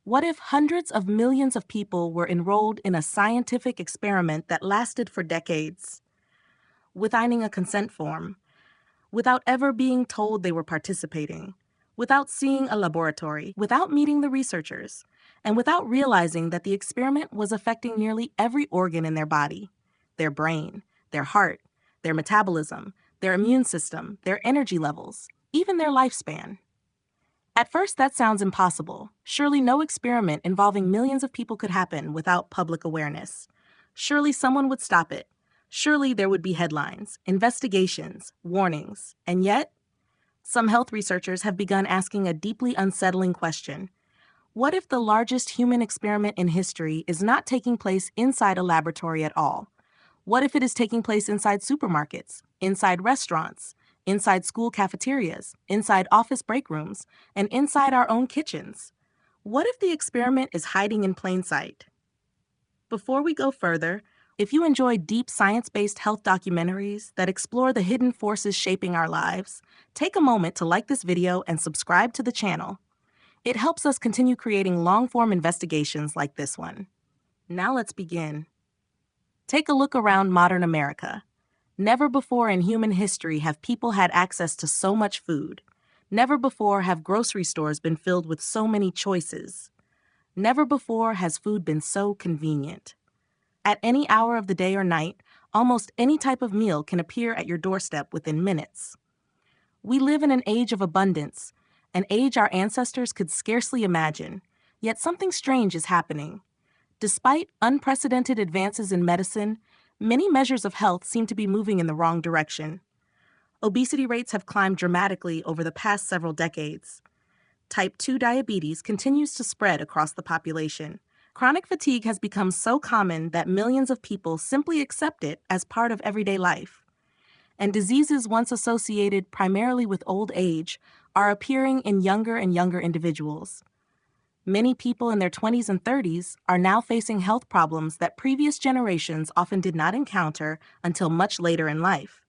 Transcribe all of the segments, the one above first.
What if hundreds of millions of people were enrolled in a scientific experiment that lasted for decades, without signing a consent form, without ever being told they were participating, without seeing a laboratory, without meeting the researchers, and without realizing that the experiment was affecting nearly every organ in their body, their brain, their heart, their metabolism, their immune system, their energy levels, even their lifespan? At first, that sounds impossible. Surely no experiment involving millions of people could happen without public awareness. Surely someone would stop it. Surely there would be headlines, investigations, warnings. And yet, some health researchers have begun asking a deeply unsettling question. What if the largest human experiment in history is not taking place inside a laboratory at all? What if it is taking place inside supermarkets, inside restaurants, inside school cafeterias, inside office break rooms, and inside our own kitchens? What if the experiment is hiding in plain sight? Before we go further, if you enjoy deep science-based health documentaries that explore the hidden forces shaping our lives, take a moment to like this video and subscribe to the channel. It helps us continue creating long-form investigations like this one. Now let's begin. Take a look around modern America. Never before in human history have people had access to so much food. Never before have grocery stores been filled with so many choices. Never before has food been so convenient. At any hour of the day or night, almost any type of meal can appear at your doorstep within minutes. We live in an age of abundance, an age our ancestors could scarcely imagine, yet something strange is happening. Despite unprecedented advances in medicine, many measures of health seem to be moving in the wrong direction. Obesity rates have climbed dramatically over the past several decades. Type 2 diabetes continues to spread across the population. Chronic fatigue has become so common that millions of people simply accept it as part of everyday life. And diseases once associated primarily with old age are appearing in younger and younger individuals. Many people in their 20s and 30s are now facing health problems that previous generations often did not encounter until much later in life.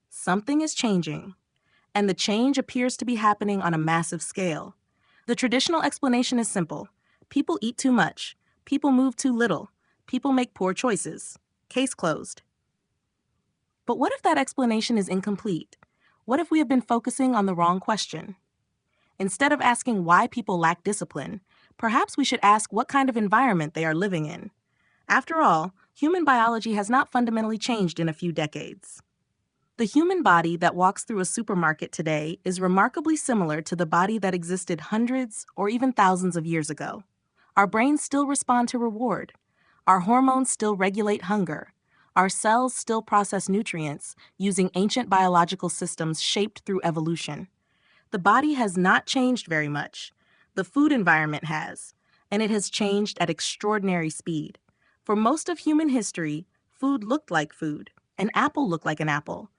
Something is changing, and the change appears to be happening on a massive scale. The traditional explanation is simple. People eat too much. People move too little. People make poor choices. Case closed. But what if that explanation is incomplete? What if we have been focusing on the wrong question? Instead of asking why people lack discipline, perhaps we should ask what kind of environment they are living in. After all, human biology has not fundamentally changed in a few decades. The human body that walks through a supermarket today is remarkably similar to the body that existed hundreds or even thousands of years ago. Our brains still respond to reward. Our hormones still regulate hunger. Our cells still process nutrients using ancient biological systems shaped through evolution. The body has not changed very much. The food environment has, and it has changed at extraordinary speed. For most of human history, food looked like food. An apple looked like an apple.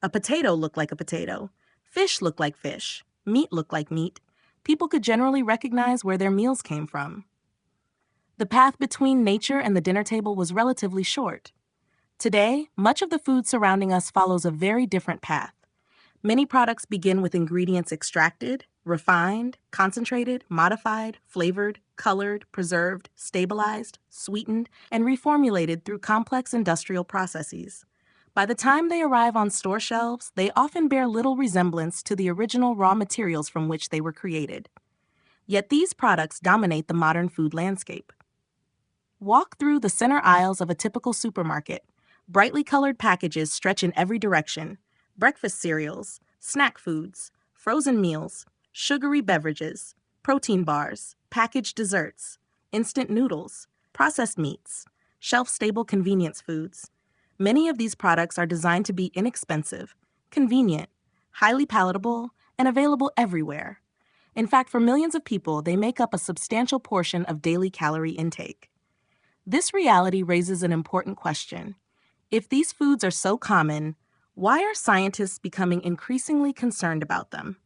A potato looked like a potato. Fish looked like fish. Meat looked like meat. People could generally recognize where their meals came from. The path between nature and the dinner table was relatively short. Today, much of the food surrounding us follows a very different path. Many products begin with ingredients extracted, refined, concentrated, modified, flavored, colored, preserved, stabilized, sweetened, and reformulated through complex industrial processes. By the time they arrive on store shelves, they often bear little resemblance to the original raw materials from which they were created. Yet these products dominate the modern food landscape. Walk through the center aisles of a typical supermarket. Brightly colored packages stretch in every direction. Breakfast cereals, snack foods, frozen meals, sugary beverages, protein bars, packaged desserts, instant noodles, processed meats, shelf-stable convenience foods. Many of these products are designed to be inexpensive, convenient, highly palatable, and available everywhere. In fact, for millions of people, they make up a substantial portion of daily calorie intake. This reality raises an important question. If these foods are so common, why are scientists becoming increasingly concerned about them?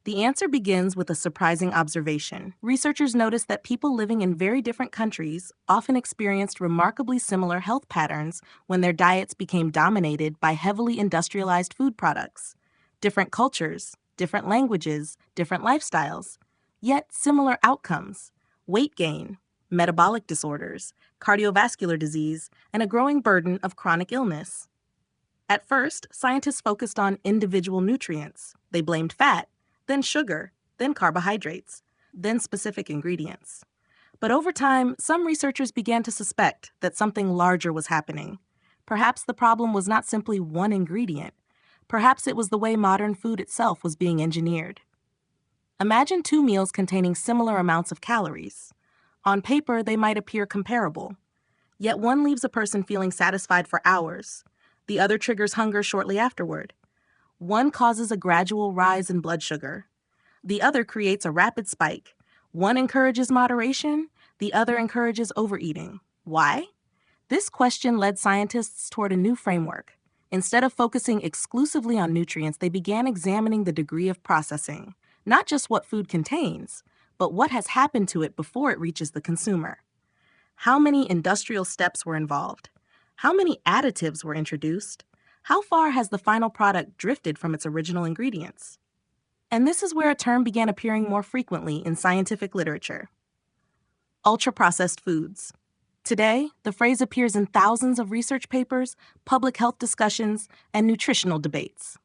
The answer begins with a surprising observation. Researchers noticed that people living in very different countries often experienced remarkably similar health patterns when their diets became dominated by heavily industrialized food products. Different cultures, different languages, different lifestyles, yet similar outcomes. weight gain, metabolic disorders, cardiovascular disease, and a growing burden of chronic illness. At first, scientists focused on individual nutrients. They blamed fat, then sugar, then carbohydrates, then specific ingredients. But over time, some researchers began to suspect that something larger was happening. Perhaps the problem was not simply one ingredient. Perhaps it was the way modern food itself was being engineered. Imagine two meals containing similar amounts of calories. On paper, they might appear comparable. Yet one leaves a person feeling satisfied for hours. The other triggers hunger shortly afterward. One causes a gradual rise in blood sugar. The other creates a rapid spike. One encourages moderation, the other encourages overeating. Why? This question led scientists toward a new framework. Instead of focusing exclusively on nutrients, they began examining the degree of processing, not just what food contains, but what has happened to it before it reaches the consumer. How many industrial steps were involved? How many additives were introduced? How far has the final product drifted from its original ingredients? And this is where a term began appearing more frequently in scientific literature: ultra-processed foods. Today, the phrase appears in thousands of research papers, public health discussions, and nutritional debates.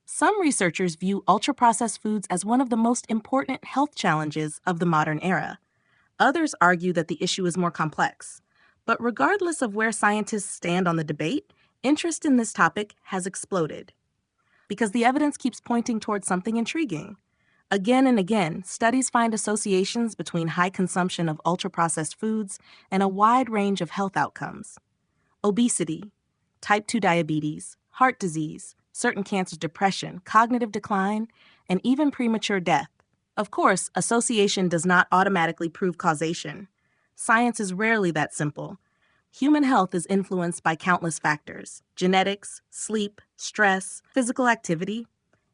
Some researchers view ultra-processed foods as one of the most important health challenges of the modern era. Others argue that the issue is more complex. But regardless of where scientists stand on the debate, interest in this topic has exploded. Because the evidence keeps pointing towards something intriguing. Again and again, studies find associations between high consumption of ultra-processed foods and a wide range of health outcomes. Obesity, type 2 diabetes, heart disease, certain cancers, depression, cognitive decline, and even premature death. Of course, association does not automatically prove causation. Science is rarely that simple. Human health is influenced by countless factors: genetics, sleep, stress, physical activity,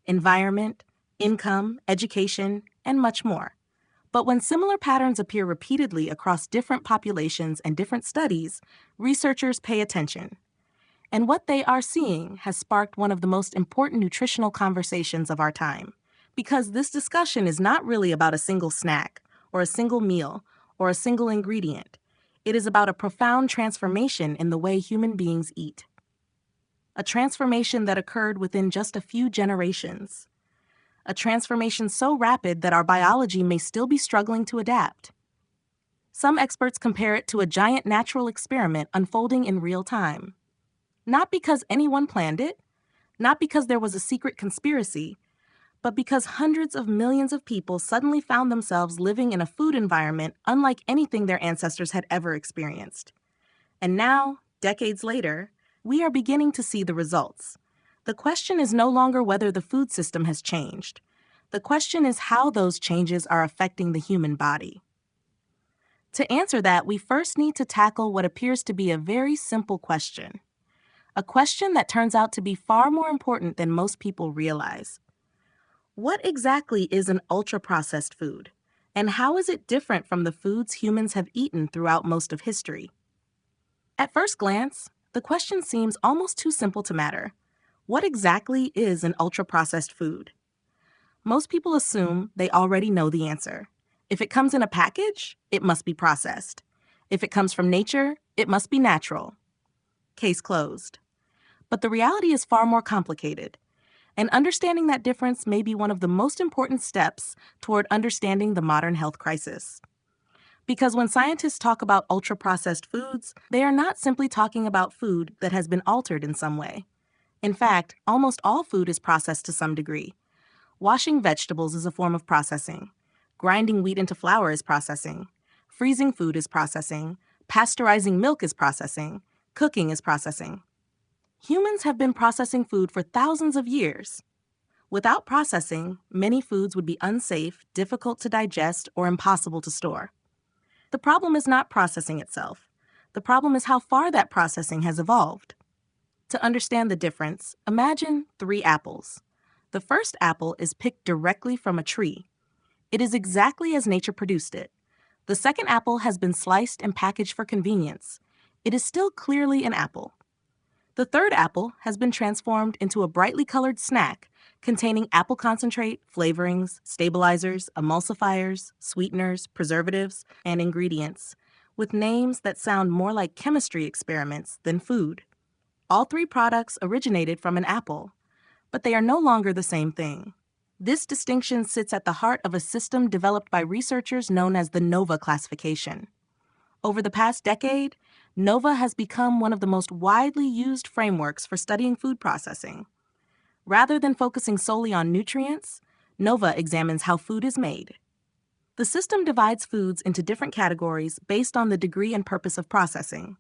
environment, income, education, and much more. But when similar patterns appear repeatedly across different populations and different studies, researchers pay attention. And what they are seeing has sparked one of the most important nutritional conversations of our time. Because this discussion is not really about a single snack, or a single meal, or a single ingredient. It is about a profound transformation in the way human beings eat. A transformation that occurred within just a few generations. A transformation so rapid that our biology may still be struggling to adapt. Some experts compare it to a giant natural experiment unfolding in real time. Not because anyone planned it, not because there was a secret conspiracy, but because hundreds of millions of people suddenly found themselves living in a food environment unlike anything their ancestors had ever experienced. And now, decades later, we are beginning to see the results. The question is no longer whether the food system has changed. The question is how those changes are affecting the human body. To answer that, we first need to tackle what appears to be a very simple question. A question that turns out to be far more important than most people realize. What exactly is an ultra-processed food? And how is it different from the foods humans have eaten throughout most of history? At first glance, the question seems almost too simple to matter. What exactly is an ultra-processed food? Most people assume they already know the answer. If it comes in a package, it must be processed. If it comes from nature, it must be natural. Case closed. But the reality is far more complicated. And understanding that difference may be one of the most important steps toward understanding the modern health crisis. Because when scientists talk about ultra-processed foods, they are not simply talking about food that has been altered in some way. In fact, almost all food is processed to some degree. Washing vegetables is a form of processing. Grinding wheat into flour is processing. Freezing food is processing. Pasteurizing milk is processing. Cooking is processing. Humans have been processing food for thousands of years. Without processing, many foods would be unsafe, difficult to digest, or impossible to store. The problem is not processing itself. The problem is how far that processing has evolved. To understand the difference, imagine 3 apples. The first apple is picked directly from a tree. It is exactly as nature produced it. The second apple has been sliced and packaged for convenience. It is still clearly an apple. The third apple has been transformed into a brightly colored snack, containing apple concentrate, flavorings, stabilizers, emulsifiers, sweeteners, preservatives, and ingredients, with names that sound more like chemistry experiments than food. All three products originated from an apple, but they are no longer the same thing. This distinction sits at the heart of a system developed by researchers known as the NOVA classification. Over the past decade, NOVA has become one of the most widely used frameworks for studying food processing. Rather than focusing solely on nutrients, NOVA examines how food is made. The system divides foods into different categories based on the degree and purpose of processing.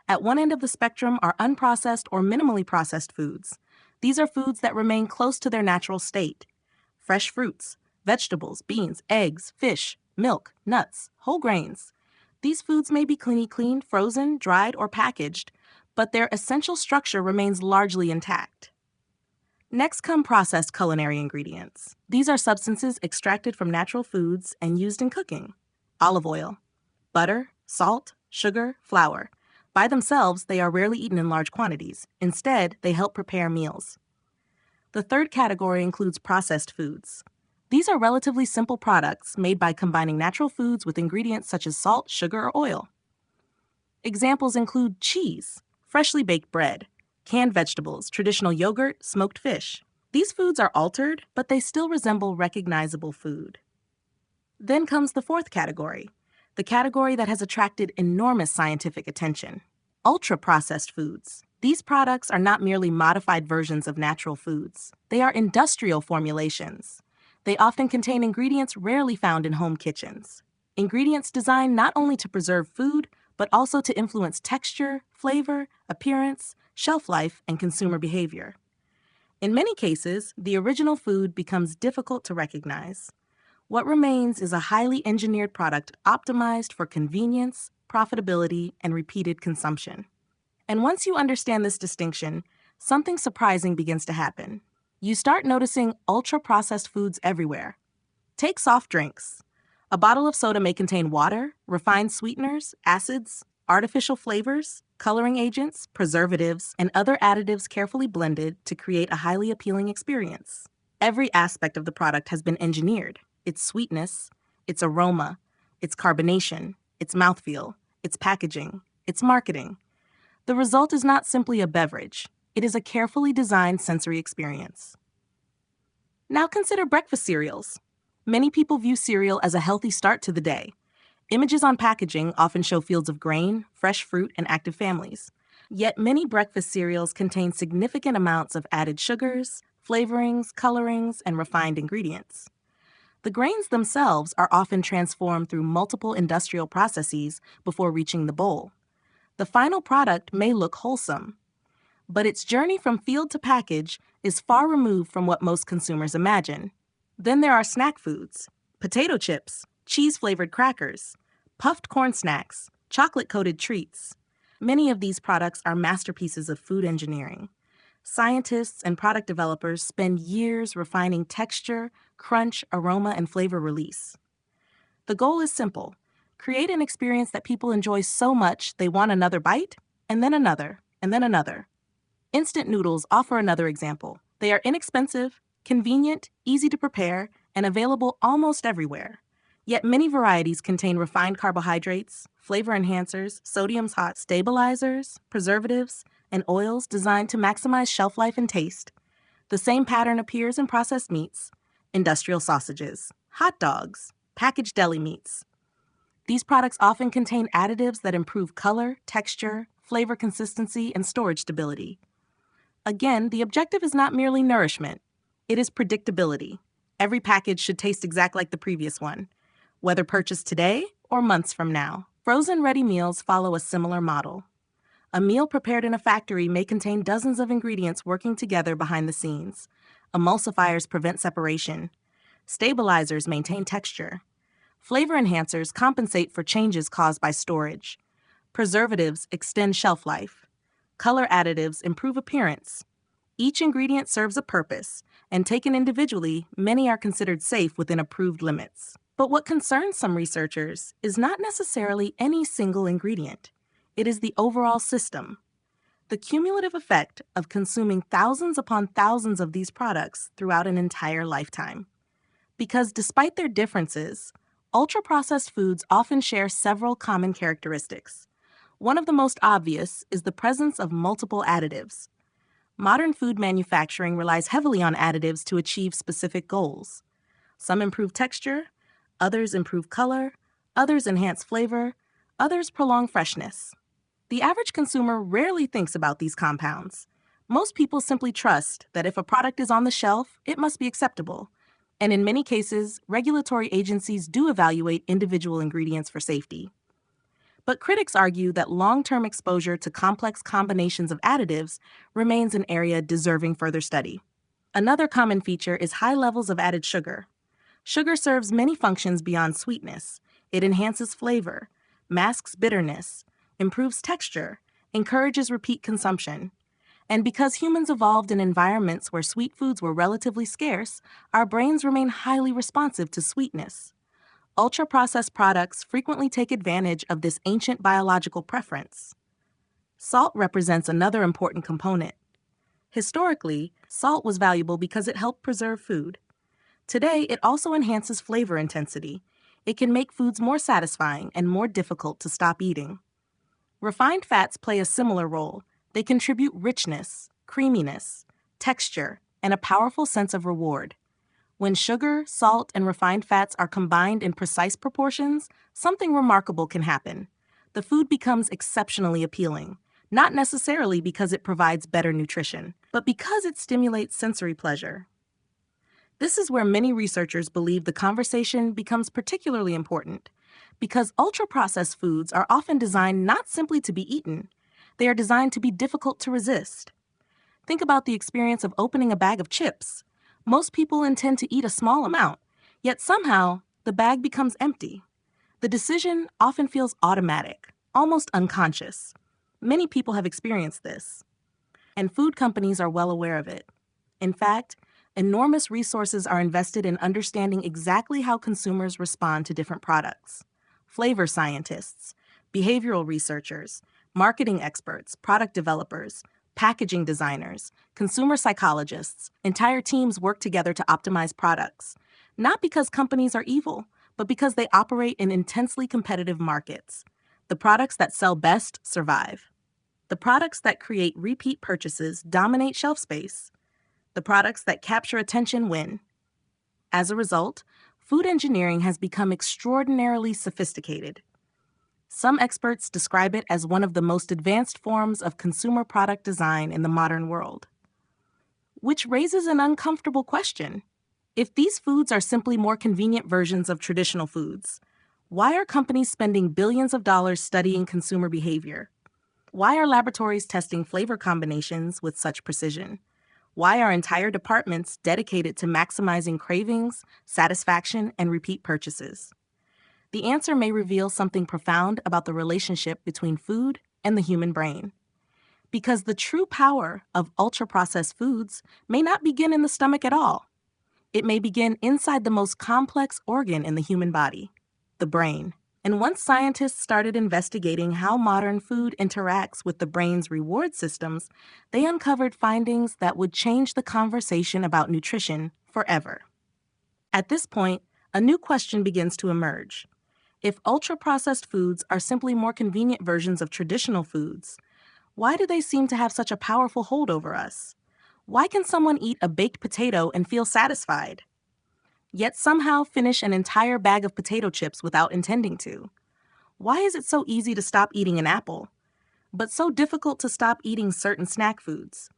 At one end of the spectrum are unprocessed or minimally processed foods. These are foods that remain close to their natural state. Fresh fruits, vegetables, beans, eggs, fish, milk, nuts, whole grains. These foods may be cleaned, frozen, dried, or packaged, but their essential structure remains largely intact. Next come processed culinary ingredients. These are substances extracted from natural foods and used in cooking. Olive oil, butter, salt, sugar, flour. By themselves, they are rarely eaten in large quantities. Instead, they help prepare meals. The third category includes processed foods. These are relatively simple products made by combining natural foods with ingredients such as salt, sugar, or oil. Examples include cheese, freshly baked bread, canned vegetables, traditional yogurt, smoked fish. These foods are altered, but they still resemble recognizable food. Then comes the fourth category, the category that has attracted enormous scientific attention: ultra-processed foods. These products are not merely modified versions of natural foods. They are industrial formulations. They often contain ingredients rarely found in home kitchens. Ingredients designed not only to preserve food, but also to influence texture, flavor, appearance, shelf life, and consumer behavior. In many cases, the original food becomes difficult to recognize. What remains is a highly engineered product optimized for convenience, profitability, and repeated consumption. And once you understand this distinction, something surprising begins to happen. You start noticing ultra-processed foods everywhere. Take soft drinks. A bottle of soda may contain water, refined sweeteners, acids, artificial flavors, coloring agents, preservatives, and other additives carefully blended to create a highly appealing experience. Every aspect of the product has been engineered: its sweetness, its aroma, its carbonation, its mouthfeel, its packaging, its marketing. The result is not simply a beverage. It is a carefully designed sensory experience. Now consider breakfast cereals. Many people view cereal as a healthy start to the day. Images on packaging often show fields of grain, fresh fruit, and active families. Yet many breakfast cereals contain significant amounts of added sugars, flavorings, colorings, and refined ingredients. The grains themselves are often transformed through multiple industrial processes before reaching the bowl. The final product may look wholesome, but its journey from field to package is far removed from what most consumers imagine. Then there are snack foods: potato chips, cheese-flavored crackers, puffed corn snacks, chocolate-coated treats. Many of these products are masterpieces of food engineering. Scientists and product developers spend years refining texture, crunch, aroma, and flavor release. The goal is simple: create an experience that people enjoy so much they want another bite, and then another, and then another. Instant noodles offer another example. They are inexpensive, convenient, easy to prepare, and available almost everywhere. Yet many varieties contain refined carbohydrates, flavor enhancers, sodium hot stabilizers, preservatives, and oils designed to maximize shelf life and taste. The same pattern appears in processed meats, industrial sausages, hot dogs, packaged deli meats. These products often contain additives that improve color, texture, flavor consistency, and storage stability. Again, the objective is not merely nourishment. It is predictability. Every package should taste exactly like the previous one, whether purchased today or months from now. Frozen ready meals follow a similar model. A meal prepared in a factory may contain dozens of ingredients working together behind the scenes. Emulsifiers prevent separation. Stabilizers maintain texture. Flavor enhancers compensate for changes caused by storage. Preservatives extend shelf life. Color additives improve appearance. Each ingredient serves a purpose, and taken individually, many are considered safe within approved limits. But what concerns some researchers is not necessarily any single ingredient. It is the overall system. The cumulative effect of consuming thousands upon thousands of these products throughout an entire lifetime. Because despite their differences, ultra-processed foods often share several common characteristics. One of the most obvious is the presence of multiple additives. Modern food manufacturing relies heavily on additives to achieve specific goals. Some improve texture, others improve color, others enhance flavor, others prolong freshness. The average consumer rarely thinks about these compounds. Most people simply trust that if a product is on the shelf, it must be acceptable. And in many cases, regulatory agencies do evaluate individual ingredients for safety. But critics argue that long-term exposure to complex combinations of additives remains an area deserving further study. Another common feature is high levels of added sugar. Sugar serves many functions beyond sweetness. It enhances flavor, masks bitterness, improves texture, encourages repeat consumption. And because humans evolved in environments where sweet foods were relatively scarce, our brains remain highly responsive to sweetness. Ultra-processed products frequently take advantage of this ancient biological preference. Salt represents another important component. Historically, salt was valuable because it helped preserve food. Today, it also enhances flavor intensity. It can make foods more satisfying and more difficult to stop eating. Refined fats play a similar role. They contribute richness, creaminess, texture, and a powerful sense of reward. When sugar, salt, and refined fats are combined in precise proportions, something remarkable can happen. The food becomes exceptionally appealing, not necessarily because it provides better nutrition, but because it stimulates sensory pleasure. This is where many researchers believe the conversation becomes particularly important, because ultra-processed foods are often designed not simply to be eaten, they are designed to be difficult to resist. Think about the experience of opening a bag of chips. Most people intend to eat a small amount, yet somehow the bag becomes empty. The decision often feels automatic, almost unconscious. Many people have experienced this, and food companies are well aware of it. In fact, enormous resources are invested in understanding exactly how consumers respond to different products. Flavor scientists, behavioral researchers, marketing experts, product developers, packaging designers, consumer psychologists, entire teams work together to optimize products, not because companies are evil, but because they operate in intensely competitive markets. The products that sell best survive. The products that create repeat purchases dominate shelf space. The products that capture attention win. As a result, food engineering has become extraordinarily sophisticated. Some experts describe it as one of the most advanced forms of consumer product design in the modern world. Which raises an uncomfortable question. If these foods are simply more convenient versions of traditional foods, why are companies spending billions of dollars studying consumer behavior? Why are laboratories testing flavor combinations with such precision? Why are entire departments dedicated to maximizing cravings, satisfaction, and repeat purchases? The answer may reveal something profound about the relationship between food and the human brain. Because the true power of ultra-processed foods may not begin in the stomach at all. It may begin inside the most complex organ in the human body, the brain. And once scientists started investigating how modern food interacts with the brain's reward systems, they uncovered findings that would change the conversation about nutrition forever. At this point, a new question begins to emerge. If ultra-processed foods are simply more convenient versions of traditional foods, why do they seem to have such a powerful hold over us? Why can someone eat a baked potato and feel satisfied, yet somehow finish an entire bag of potato chips without intending to? Why is it so easy to stop eating an apple, but so difficult to stop eating certain snack foods?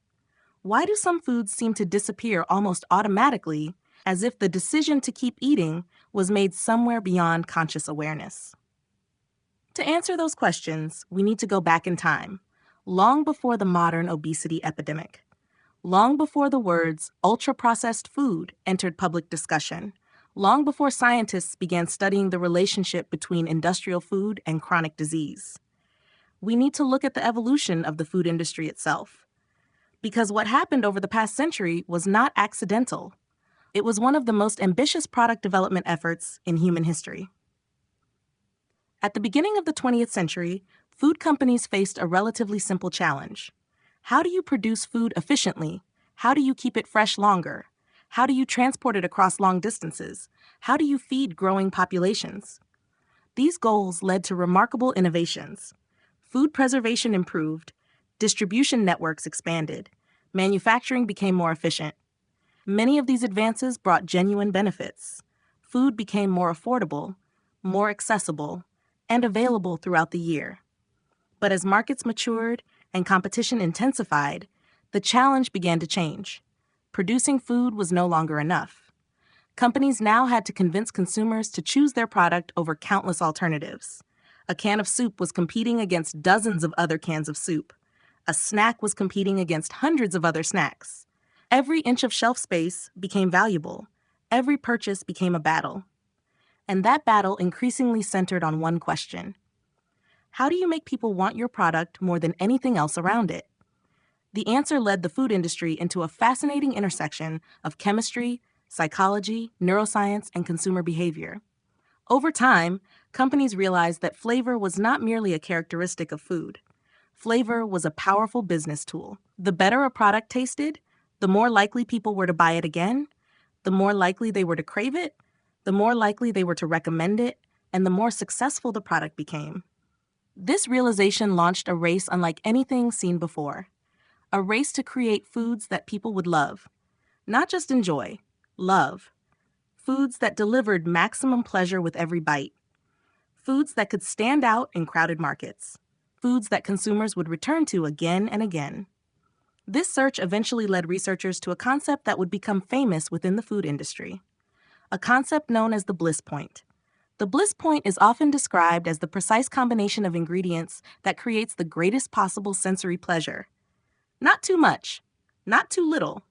Why do some foods seem to disappear almost automatically, as if the decision to keep eating was made somewhere beyond conscious awareness? To answer those questions, we need to go back in time, long before the modern obesity epidemic, long before the words ultra-processed food entered public discussion, long before scientists began studying the relationship between industrial food and chronic disease. We need to look at the evolution of the food industry itself. Because what happened over the past century was not accidental. It was one of the most ambitious product development efforts in human history. At the beginning of the 20th century, food companies faced a relatively simple challenge. How do you produce food efficiently? How do you keep it fresh longer? How do you transport it across long distances? How do you feed growing populations? These goals led to remarkable innovations. Food preservation improved, distribution networks expanded, manufacturing became more efficient. Many of these advances brought genuine benefits. Food became more affordable, more accessible, and available throughout the year. But as markets matured and competition intensified, the challenge began to change. Producing food was no longer enough. Companies now had to convince consumers to choose their product over countless alternatives. A can of soup was competing against dozens of other cans of soup. A snack was competing against hundreds of other snacks. Every inch of shelf space became valuable. Every purchase became a battle. And that battle increasingly centered on one question: how do you make people want your product more than anything else around it? The answer led the food industry into a fascinating intersection of chemistry, psychology, neuroscience, and consumer behavior. Over time, companies realized that flavor was not merely a characteristic of food. Flavor was a powerful business tool. The better a product tasted, the more likely people were to buy it again, the more likely they were to crave it, the more likely they were to recommend it, and the more successful the product became. This realization launched a race unlike anything seen before. A race to create foods that people would love. Not just enjoy, love. Foods that delivered maximum pleasure with every bite. Foods that could stand out in crowded markets. Foods that consumers would return to again and again. This search eventually led researchers to a concept that would become famous within the food industry. A concept known as the bliss point. The bliss point is often described as the precise combination of ingredients that creates the greatest possible sensory pleasure. Not too much, not too little,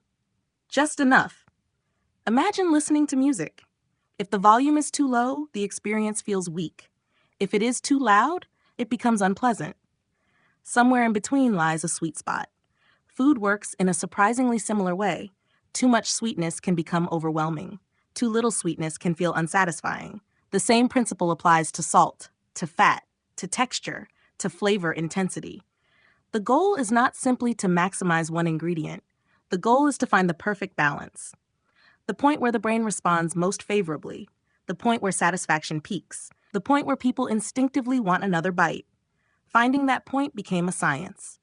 just enough. Imagine listening to music. If the volume is too low, the experience feels weak. If it is too loud, it becomes unpleasant. Somewhere in between lies a sweet spot. Food works in a surprisingly similar way. Too much sweetness can become overwhelming. Too little sweetness can feel unsatisfying. The same principle applies to salt, to fat, to texture, to flavor intensity. The goal is not simply to maximize one ingredient. The goal is to find the perfect balance. The point where the brain responds most favorably. The point where satisfaction peaks. The point where people instinctively want another bite. Finding that point became a science.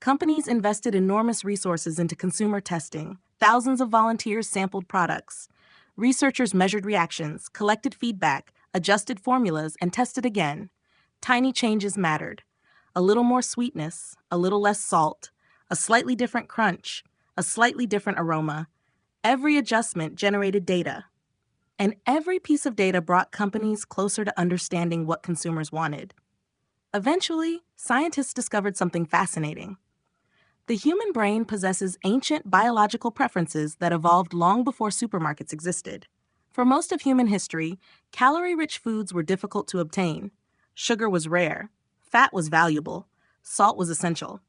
Companies invested enormous resources into consumer testing. Thousands of volunteers sampled products. Researchers measured reactions, collected feedback, adjusted formulas, and tested again. Tiny changes mattered. A little more sweetness, a little less salt, a slightly different crunch, a slightly different aroma. Every adjustment generated data. And every piece of data brought companies closer to understanding what consumers wanted. Eventually, scientists discovered something fascinating. The human brain possesses ancient biological preferences that evolved long before supermarkets existed. For most of human history, calorie-rich foods were difficult to obtain. Sugar was rare. Fat was valuable. Salt was essential.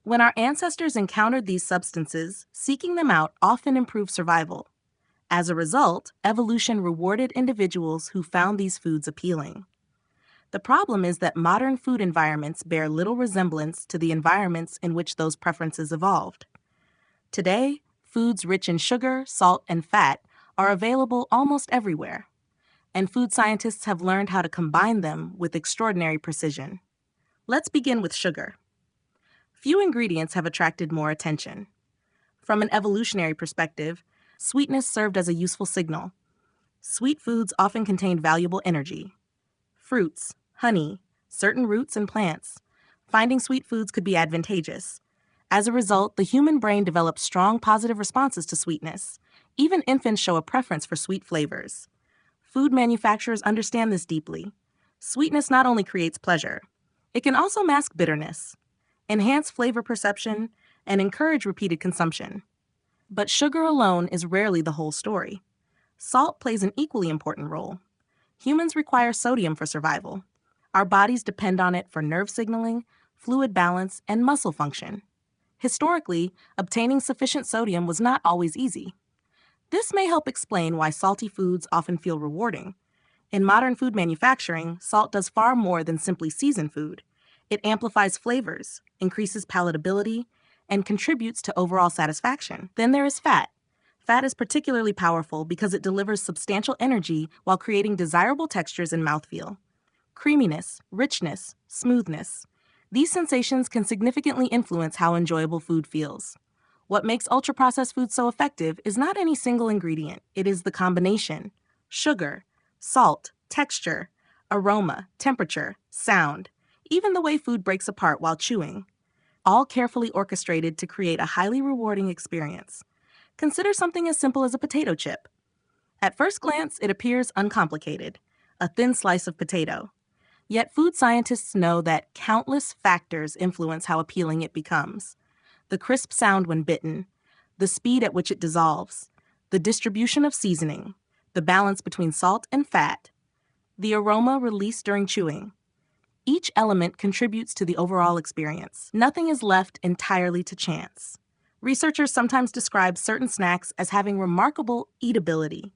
When our ancestors encountered these substances, seeking them out often improved survival. As a result, evolution rewarded individuals who found these foods appealing. The problem is that modern food environments bear little resemblance to the environments in which those preferences evolved. Today, foods rich in sugar, salt, and fat are available almost everywhere, and food scientists have learned how to combine them with extraordinary precision. Let's begin with sugar. Few ingredients have attracted more attention. From an evolutionary perspective, sweetness served as a useful signal. Sweet foods often contained valuable energy. Fruits, honey, certain roots and plants. Finding sweet foods could be advantageous. As a result, the human brain develops strong positive responses to sweetness. Even infants show a preference for sweet flavors. Food manufacturers understand this deeply. Sweetness not only creates pleasure, it can also mask bitterness, enhance flavor perception, and encourage repeated consumption. But sugar alone is rarely the whole story. Salt plays an equally important role. Humans require sodium for survival. Our bodies depend on it for nerve signaling, fluid balance, and muscle function. Historically, obtaining sufficient sodium was not always easy. This may help explain why salty foods often feel rewarding. In modern food manufacturing, salt does far more than simply season food. It amplifies flavors, increases palatability, and contributes to overall satisfaction. Then there is fat. Fat is particularly powerful because it delivers substantial energy while creating desirable textures and mouthfeel. Creaminess, richness, smoothness. These sensations can significantly influence how enjoyable food feels. What makes ultra-processed food so effective is not any single ingredient. It is the combination: sugar, salt, texture, aroma, temperature, sound, even the way food breaks apart while chewing, all carefully orchestrated to create a highly rewarding experience. Consider something as simple as a potato chip. At first glance, it appears uncomplicated, a thin slice of potato. Yet food scientists know that countless factors influence how appealing it becomes. The crisp sound when bitten, the speed at which it dissolves, the distribution of seasoning, the balance between salt and fat, the aroma released during chewing. Each element contributes to the overall experience. Nothing is left entirely to chance. Researchers sometimes describe certain snacks as having remarkable eatability,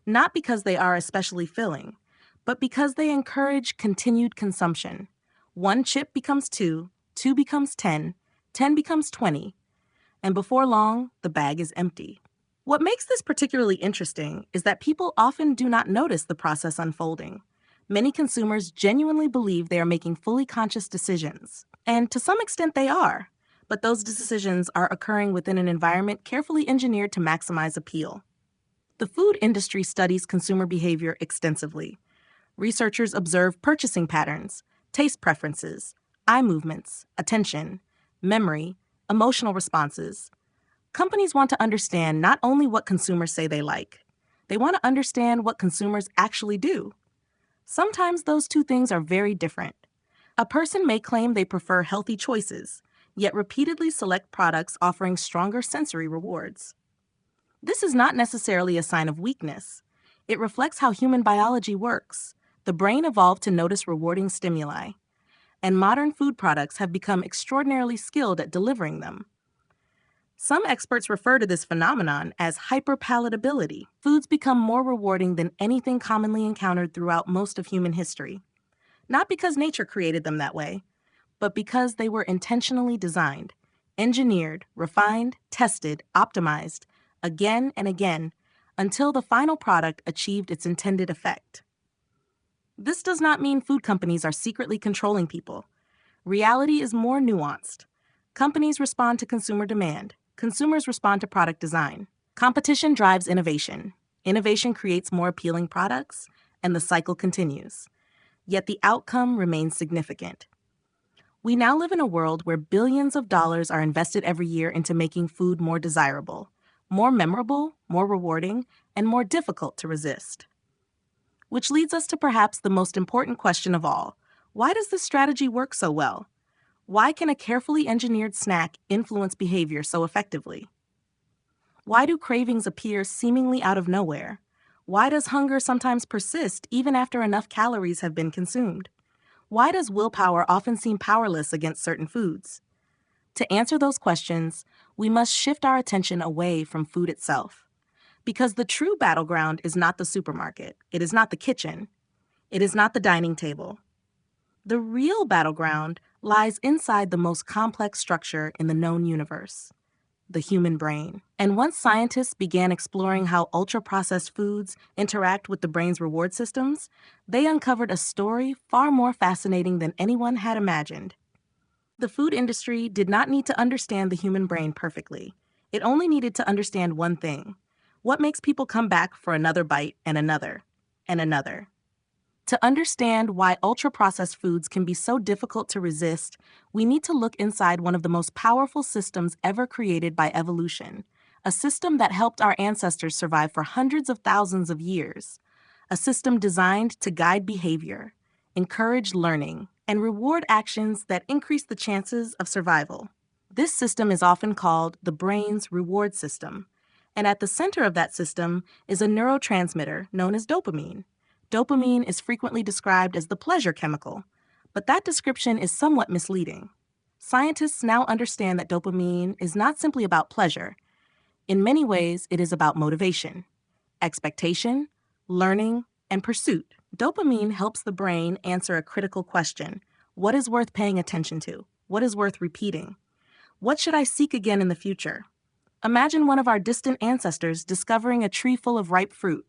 not because they are especially filling, but because they encourage continued consumption. One chip becomes two, two becomes 10, 10 becomes 20, and before long, the bag is empty. What makes this particularly interesting is that people often do not notice the process unfolding. Many consumers genuinely believe they are making fully conscious decisions, and to some extent they are, but those decisions are occurring within an environment carefully engineered to maximize appeal. The food industry studies consumer behavior extensively. Researchers observe purchasing patterns, taste preferences, eye movements, attention, memory, emotional responses. Companies want to understand not only what consumers say they like, they want to understand what consumers actually do. Sometimes those two things are very different. A person may claim they prefer healthy choices, yet repeatedly select products offering stronger sensory rewards. This is not necessarily a sign of weakness. It reflects how human biology works. The brain evolved to notice rewarding stimuli, and modern food products have become extraordinarily skilled at delivering them. Some experts refer to this phenomenon as hyperpalatability. Foods become more rewarding than anything commonly encountered throughout most of human history, not because nature created them that way, but because they were intentionally designed, engineered, refined, tested, optimized, again and again, until the final product achieved its intended effect. This does not mean food companies are secretly controlling people. Reality is more nuanced. Companies respond to consumer demand. Consumers respond to product design. Competition drives innovation. Innovation creates more appealing products, and the cycle continues. Yet the outcome remains significant. We now live in a world where billions of dollars are invested every year into making food more desirable, more memorable, more rewarding, and more difficult to resist. Which leads us to perhaps the most important question of all. Why does this strategy work so well? Why can a carefully engineered snack influence behavior so effectively? Why do cravings appear seemingly out of nowhere? Why does hunger sometimes persist even after enough calories have been consumed? Why does willpower often seem powerless against certain foods? To answer those questions, we must shift our attention away from food itself. Because the true battleground is not the supermarket, it is not the kitchen, it is not the dining table. The real battleground lies inside the most complex structure in the known universe, the human brain. And once scientists began exploring how ultra-processed foods interact with the brain's reward systems, they uncovered a story far more fascinating than anyone had imagined. The food industry did not need to understand the human brain perfectly. It only needed to understand one thing: what makes people come back for another bite and another, and another. To understand why ultra-processed foods can be so difficult to resist, we need to look inside one of the most powerful systems ever created by evolution, a system that helped our ancestors survive for hundreds of thousands of years, a system designed to guide behavior, encourage learning, and reward actions that increase the chances of survival. This system is often called the brain's reward system, and at the center of that system is a neurotransmitter known as dopamine. Dopamine is frequently described as the pleasure chemical, but that description is somewhat misleading. Scientists now understand that dopamine is not simply about pleasure. In many ways, it is about motivation, expectation, learning, and pursuit. Dopamine helps the brain answer a critical question: what is worth paying attention to? What is worth repeating? What should I seek again in the future? Imagine one of our distant ancestors discovering a tree full of ripe fruit.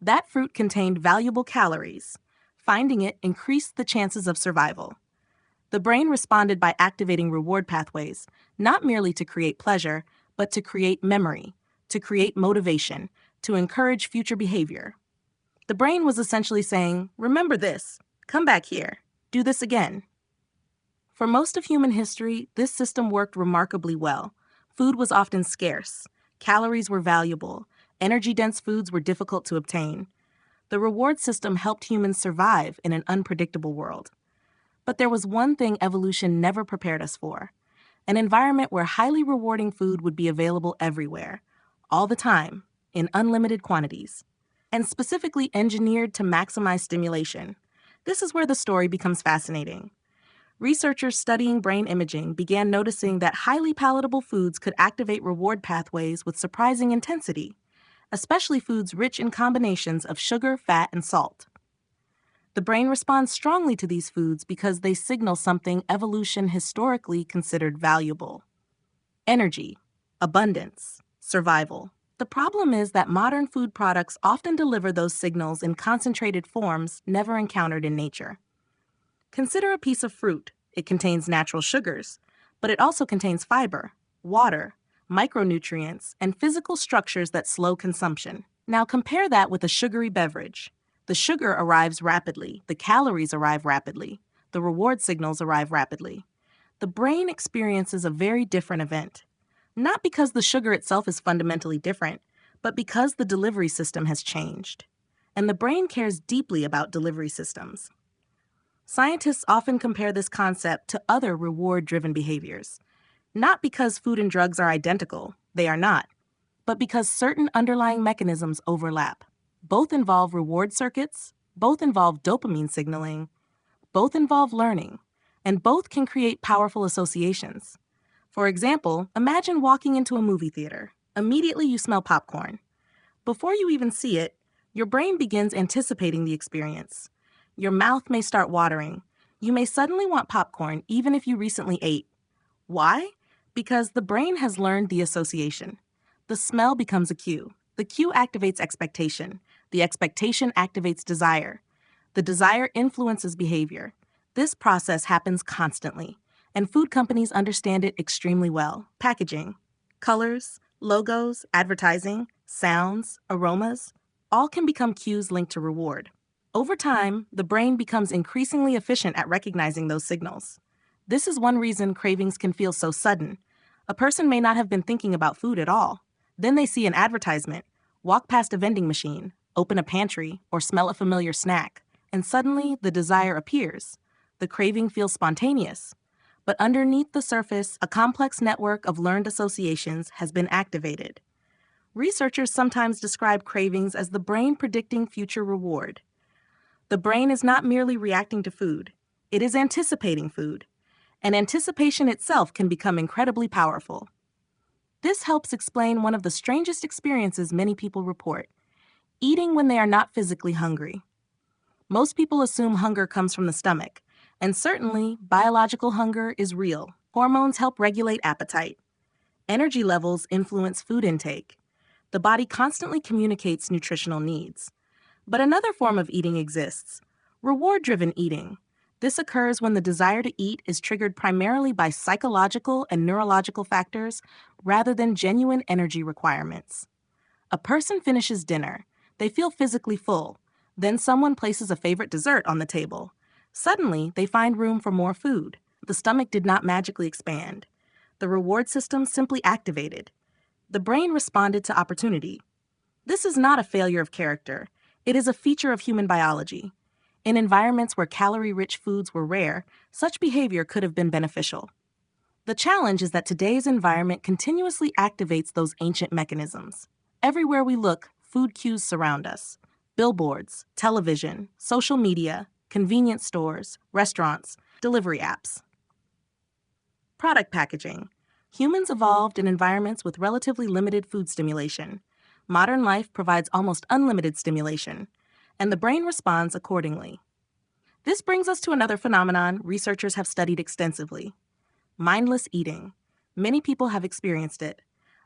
That fruit contained valuable calories. Finding it increased the chances of survival. The brain responded by activating reward pathways, not merely to create pleasure, but to create memory, to create motivation, to encourage future behavior. The brain was essentially saying, remember this, come back here, do this again. For most of human history, this system worked remarkably well. Food was often scarce, calories were valuable, energy-dense foods were difficult to obtain. The reward system helped humans survive in an unpredictable world. But there was one thing evolution never prepared us for: an environment where highly rewarding food would be available everywhere, all the time, in unlimited quantities, and specifically engineered to maximize stimulation. This is where the story becomes fascinating. Researchers studying brain imaging began noticing that highly palatable foods could activate reward pathways with surprising intensity, especially foods rich in combinations of sugar, fat, and salt. The brain responds strongly to these foods because they signal something evolution historically considered valuable: energy, abundance, survival. The problem is that modern food products often deliver those signals in concentrated forms never encountered in nature. Consider a piece of fruit. It contains natural sugars, but it also contains fiber, water, micronutrients, and physical structures that slow consumption. Now compare that with a sugary beverage. The sugar arrives rapidly, the calories arrive rapidly, the reward signals arrive rapidly. The brain experiences a very different event. Not because the sugar itself is fundamentally different, but because the delivery system has changed. And the brain cares deeply about delivery systems. Scientists often compare this concept to other reward-driven behaviors. Not because food and drugs are identical, they are not, but because certain underlying mechanisms overlap. Both involve reward circuits, both involve dopamine signaling, both involve learning, and both can create powerful associations. For example, imagine walking into a movie theater. Immediately you smell popcorn. Before you even see it, your brain begins anticipating the experience. Your mouth may start watering. You may suddenly want popcorn even if you recently ate. Why? Because the brain has learned the association. The smell becomes a cue. The cue activates expectation. The expectation activates desire. The desire influences behavior. This process happens constantly, and food companies understand it extremely well. Packaging, colors, logos, advertising, sounds, aromas, all can become cues linked to reward. Over time, the brain becomes increasingly efficient at recognizing those signals. This is one reason cravings can feel so sudden. A person may not have been thinking about food at all. Then they see an advertisement, walk past a vending machine, open a pantry, or smell a familiar snack, and suddenly the desire appears. The craving feels spontaneous. But underneath the surface, a complex network of learned associations has been activated. Researchers sometimes describe cravings as the brain predicting future reward. The brain is not merely reacting to food, it is anticipating food, and anticipation itself can become incredibly powerful. This helps explain one of the strangest experiences many people report: eating when they are not physically hungry. Most people assume hunger comes from the stomach, and certainly, biological hunger is real. Hormones help regulate appetite. Energy levels influence food intake. The body constantly communicates nutritional needs. But another form of eating exists: reward-driven eating. This occurs when the desire to eat is triggered primarily by psychological and neurological factors rather than genuine energy requirements. A person finishes dinner. They feel physically full. Then someone places a favorite dessert on the table. Suddenly, they find room for more food. The stomach did not magically expand. The reward system simply activated. The brain responded to opportunity. This is not a failure of character. It is a feature of human biology. In environments where calorie-rich foods were rare, such behavior could have been beneficial. The challenge is that today's environment continuously activates those ancient mechanisms. Everywhere we look, food cues surround us: billboards, television, social media, convenience stores, restaurants, delivery apps. Product packaging. Humans evolved in environments with relatively limited food stimulation. Modern life provides almost unlimited stimulation, and the brain responds accordingly. This brings us to another phenomenon researchers have studied extensively: mindless eating. Many people have experienced it.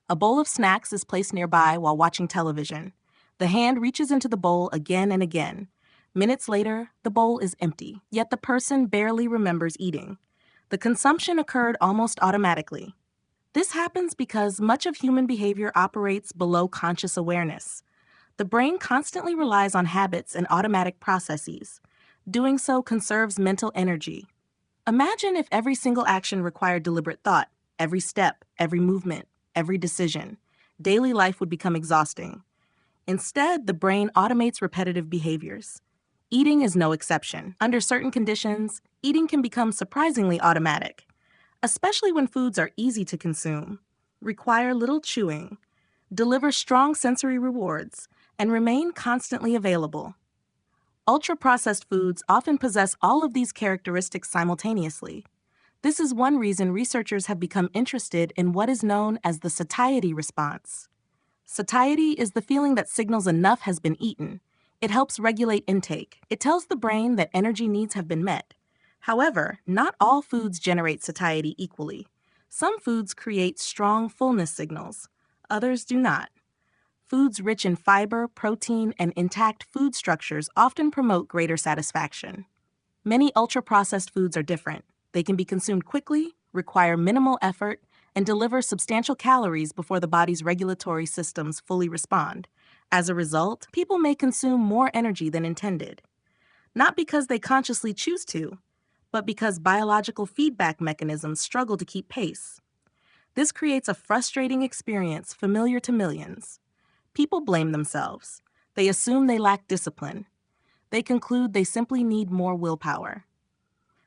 A bowl of snacks is placed nearby while watching television. The hand reaches into the bowl again and again. Minutes later, the bowl is empty, yet the person barely remembers eating. The consumption occurred almost automatically. This happens because much of human behavior operates below conscious awareness. The brain constantly relies on habits and automatic processes. Doing so conserves mental energy. Imagine if every single action required deliberate thought, every step, every movement, every decision. Daily life would become exhausting. Instead, the brain automates repetitive behaviors. Eating is no exception. Under certain conditions, eating can become surprisingly automatic, especially when foods are easy to consume, require little chewing, deliver strong sensory rewards, and remain constantly available. Ultra-processed foods often possess all of these characteristics simultaneously. This is one reason researchers have become interested in what is known as the satiety response. Satiety is the feeling that signals enough has been eaten. It helps regulate intake. It tells the brain that energy needs have been met. However, not all foods generate satiety equally. Some foods create strong fullness signals. Others do not. Foods rich in fiber, protein, and intact food structures often promote greater satisfaction. Many ultra-processed foods are different. They can be consumed quickly, require minimal effort, and deliver substantial calories before the body's regulatory systems fully respond. As a result, people may consume more energy than intended. Not because they consciously choose to, but because biological feedback mechanisms struggle to keep pace. This creates a frustrating experience familiar to millions. People blame themselves. They assume they lack discipline. They conclude they simply need more willpower.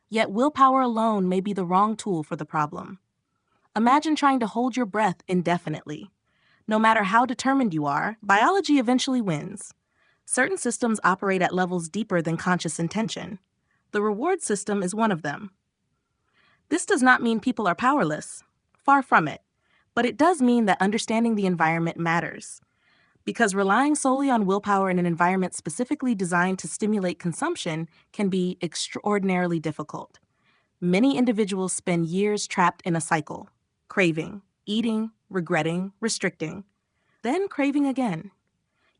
Yet willpower alone may be the wrong tool for the problem. Imagine trying to hold your breath indefinitely. No matter how determined you are, biology eventually wins. Certain systems operate at levels deeper than conscious intention. The reward system is one of them. This does not mean people are powerless. Far from it. But it does mean that understanding the environment matters. Because relying solely on willpower in an environment specifically designed to stimulate consumption can be extraordinarily difficult. Many individuals spend years trapped in a cycle, craving, eating, regretting, restricting, then craving again.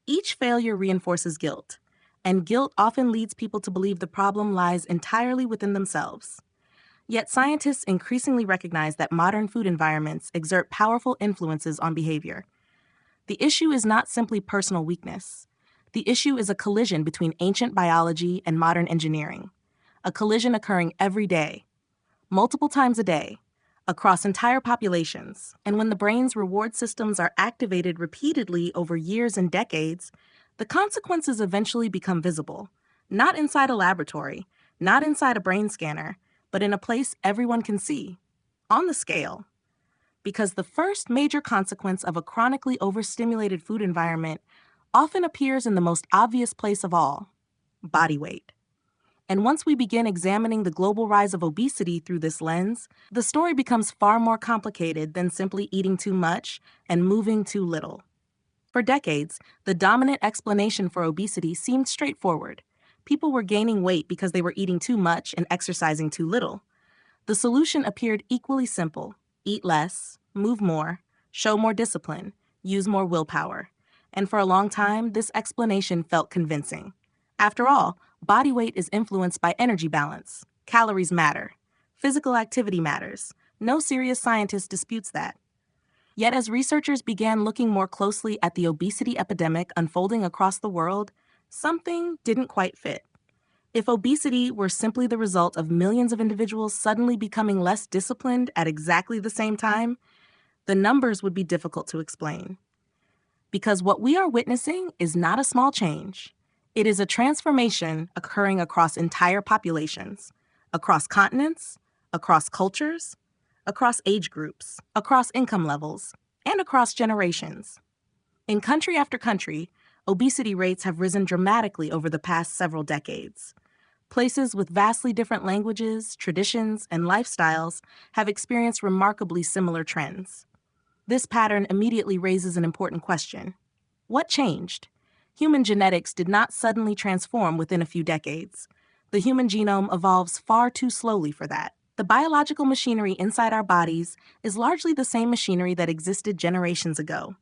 Each failure reinforces guilt, and guilt often leads people to believe the problem lies entirely within themselves. Yet scientists increasingly recognize that modern food environments exert powerful influences on behavior. The issue is not simply personal weakness. The issue is a collision between ancient biology and modern engineering, a collision occurring every day, multiple times a day, across entire populations. And when the brain's reward systems are activated repeatedly over years and decades, the consequences eventually become visible, not inside a laboratory, not inside a brain scanner, but in a place everyone can see, on the scale. Because the first major consequence of a chronically overstimulated food environment often appears in the most obvious place of all, body weight. And once we begin examining the global rise of obesity through this lens, the story becomes far more complicated than simply eating too much and moving too little. For decades, the dominant explanation for obesity seemed straightforward. People were gaining weight because they were eating too much and exercising too little. The solution appeared equally simple: eat less, move more, show more discipline, use more willpower. And for a long time, this explanation felt convincing. After all, body weight is influenced by energy balance. Calories matter. Physical activity matters. No serious scientist disputes that. Yet as researchers began looking more closely at the obesity epidemic unfolding across the world, something didn't quite fit. If obesity were simply the result of millions of individuals suddenly becoming less disciplined at exactly the same time, the numbers would be difficult to explain. Because what we are witnessing is not a small change. It is a transformation occurring across entire populations, across continents, across cultures, across age groups, across income levels, and across generations. In country after country, obesity rates have risen dramatically over the past several decades. Places with vastly different languages, traditions, and lifestyles have experienced remarkably similar trends. This pattern immediately raises an important question. What changed? Human genetics did not suddenly transform within a few decades. The human genome evolves far too slowly for that. The biological machinery inside our bodies is largely the same machinery that existed generations ago.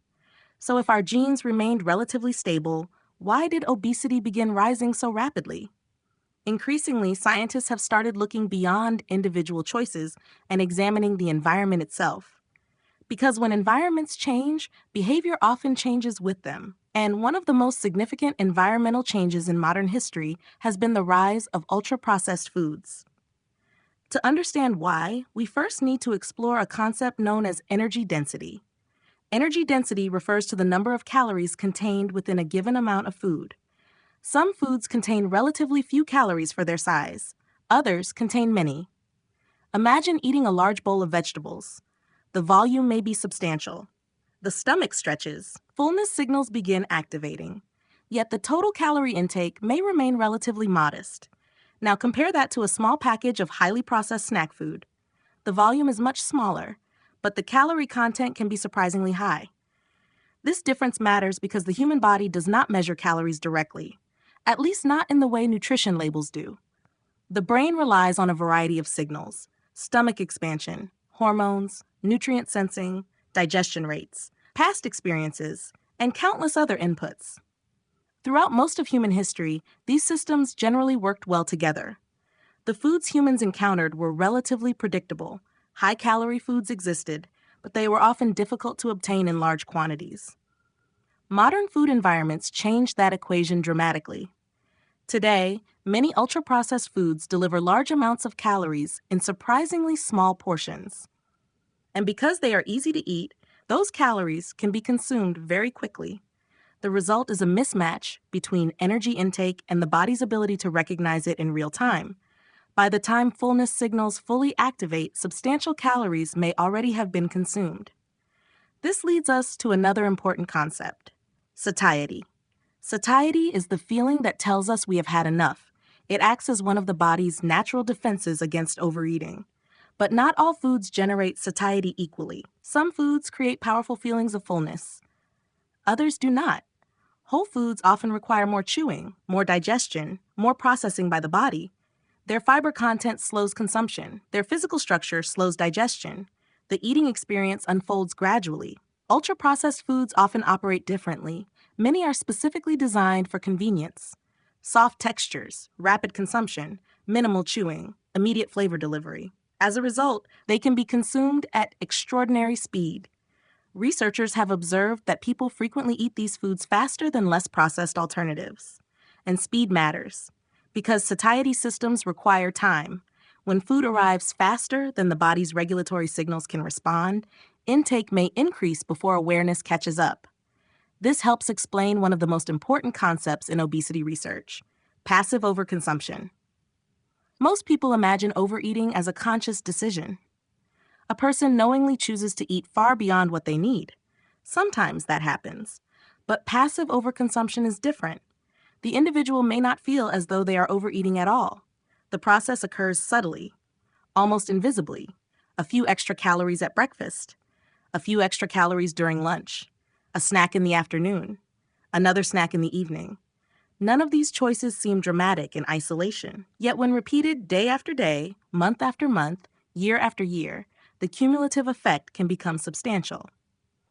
So if our genes remained relatively stable, why did obesity begin rising so rapidly? Increasingly, scientists have started looking beyond individual choices and examining the environment itself. Because when environments change, behavior often changes with them. And one of the most significant environmental changes in modern history has been the rise of ultra-processed foods. To understand why, we first need to explore a concept known as energy density. Energy density refers to the number of calories contained within a given amount of food. Some foods contain relatively few calories for their size. Others contain many. Imagine eating a large bowl of vegetables. The volume may be substantial. The stomach stretches. Fullness signals begin activating. Yet the total calorie intake may remain relatively modest. Now compare that to a small package of highly processed snack food. The volume is much smaller, but the calorie content can be surprisingly high. This difference matters because the human body does not measure calories directly, at least not in the way nutrition labels do. The brain relies on a variety of signals: stomach expansion, hormones, nutrient sensing, digestion rates, past experiences, and countless other inputs. Throughout most of human history, these systems generally worked well together. The foods humans encountered were relatively predictable. High-calorie foods existed, but they were often difficult to obtain in large quantities. Modern food environments changed that equation dramatically. Today, many ultra-processed foods deliver large amounts of calories in surprisingly small portions. And because they are easy to eat, those calories can be consumed very quickly. The result is a mismatch between energy intake and the body's ability to recognize it in real time. By the time fullness signals fully activate, substantial calories may already have been consumed. This leads us to another important concept: satiety. Satiety is the feeling that tells us we have had enough. It acts as one of the body's natural defenses against overeating. But not all foods generate satiety equally. Some foods create powerful feelings of fullness. Others do not. Whole foods often require more chewing, more digestion, more processing by the body. Their fiber content slows consumption. Their physical structure slows digestion. The eating experience unfolds gradually. Ultra-processed foods often operate differently. Many are specifically designed for convenience. Soft textures, rapid consumption, minimal chewing, immediate flavor delivery. As a result, they can be consumed at extraordinary speed. Researchers have observed that people frequently eat these foods faster than less processed alternatives. And speed matters, because satiety systems require time. When food arrives faster than the body's regulatory signals can respond, intake may increase before awareness catches up. This helps explain one of the most important concepts in obesity research: passive overconsumption. Most people imagine overeating as a conscious decision. A person knowingly chooses to eat far beyond what they need. Sometimes that happens, but passive overconsumption is different. The individual may not feel as though they are overeating at all. The process occurs subtly, almost invisibly. A few extra calories at breakfast, a few extra calories during lunch, a snack in the afternoon, another snack in the evening. None of these choices seem dramatic in isolation. Yet when repeated day after day, month after month, year after year, the cumulative effect can become substantial.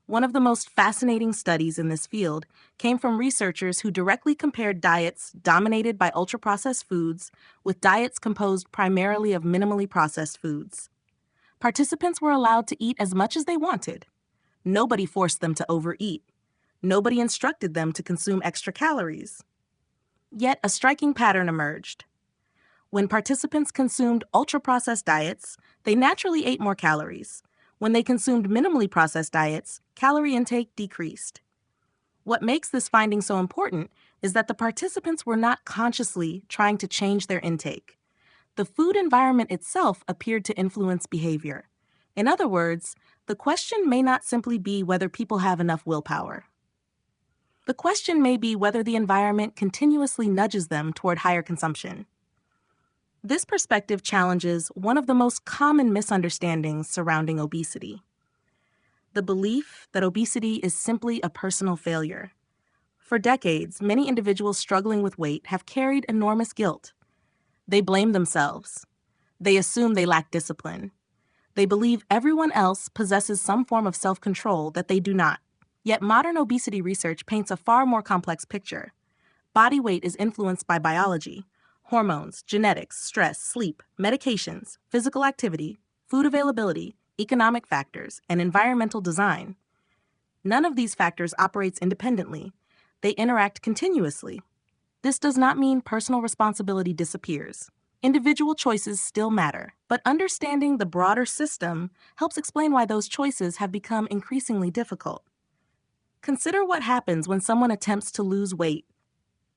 One of the most fascinating studies in this field came from researchers who directly compared diets dominated by ultra-processed foods with diets composed primarily of minimally processed foods. Participants were allowed to eat as much as they wanted. Nobody forced them to overeat. Nobody instructed them to consume extra calories. Yet a striking pattern emerged. When participants consumed ultra-processed diets, they naturally ate more calories. When they consumed minimally processed diets, calorie intake decreased. What makes this finding so important is that the participants were not consciously trying to change their intake. The food environment itself appeared to influence behavior. In other words, the question may not simply be whether people have enough willpower. The question may be whether the environment continuously nudges them toward higher consumption. This perspective challenges one of the most common misunderstandings surrounding obesity: the belief that obesity is simply a personal failure. For decades, many individuals struggling with weight have carried enormous guilt. They blame themselves. They assume they lack discipline. They believe everyone else possesses some form of self-control that they do not. Yet modern obesity research paints a far more complex picture. Body weight is influenced by biology, hormones, genetics, stress, sleep, medications, physical activity, food availability, economic factors, and environmental design. None of these factors operates independently. They interact continuously. This does not mean personal responsibility disappears. Individual choices still matter, but understanding the broader system helps explain why those choices have become increasingly difficult. Consider what happens when someone attempts to lose weight.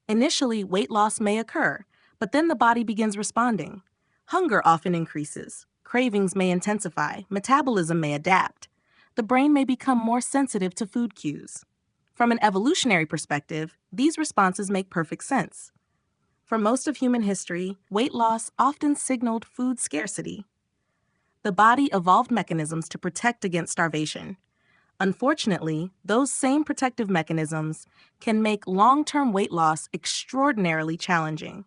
Initially, weight loss may occur, but then the body begins responding. Hunger often increases, cravings may intensify, metabolism may adapt. The brain may become more sensitive to food cues. From an evolutionary perspective, these responses make perfect sense. For most of human history, weight loss often signaled food scarcity. The body evolved mechanisms to protect against starvation. Unfortunately, those same protective mechanisms can make long-term weight loss extraordinarily challenging.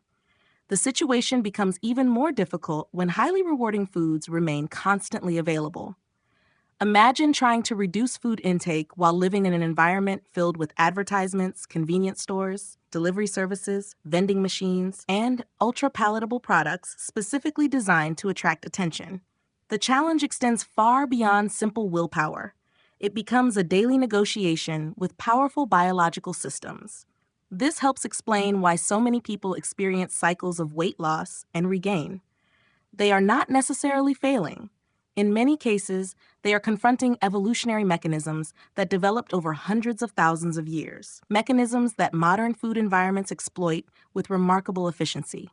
The situation becomes even more difficult when highly rewarding foods remain constantly available. Imagine trying to reduce food intake while living in an environment filled with advertisements, convenience stores, delivery services, vending machines, and ultra-palatable products specifically designed to attract attention. The challenge extends far beyond simple willpower. It becomes a daily negotiation with powerful biological systems. This helps explain why so many people experience cycles of weight loss and regain. They are not necessarily failing. In many cases, they are confronting evolutionary mechanisms that developed over hundreds of thousands of years, mechanisms that modern food environments exploit with remarkable efficiency.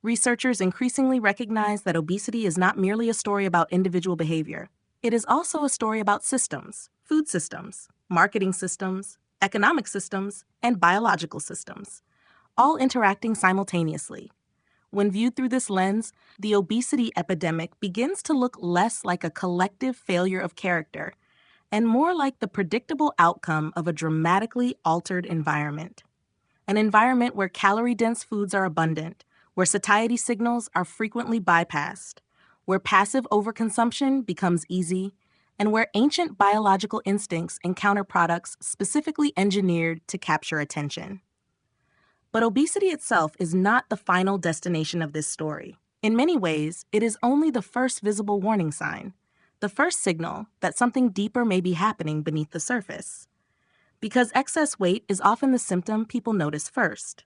Researchers increasingly recognize that obesity is not merely a story about individual behavior. It is also a story about systems, food systems, marketing systems, economic systems, and biological systems, all interacting simultaneously. When viewed through this lens, the obesity epidemic begins to look less like a collective failure of character and more like the predictable outcome of a dramatically altered environment. An environment where calorie-dense foods are abundant, where satiety signals are frequently bypassed, where passive overconsumption becomes easy, and where ancient biological instincts encounter products specifically engineered to capture attention. But obesity itself is not the final destination of this story. In many ways, it is only the first visible warning sign, the first signal that something deeper may be happening beneath the surface. Because excess weight is often the symptom people notice first.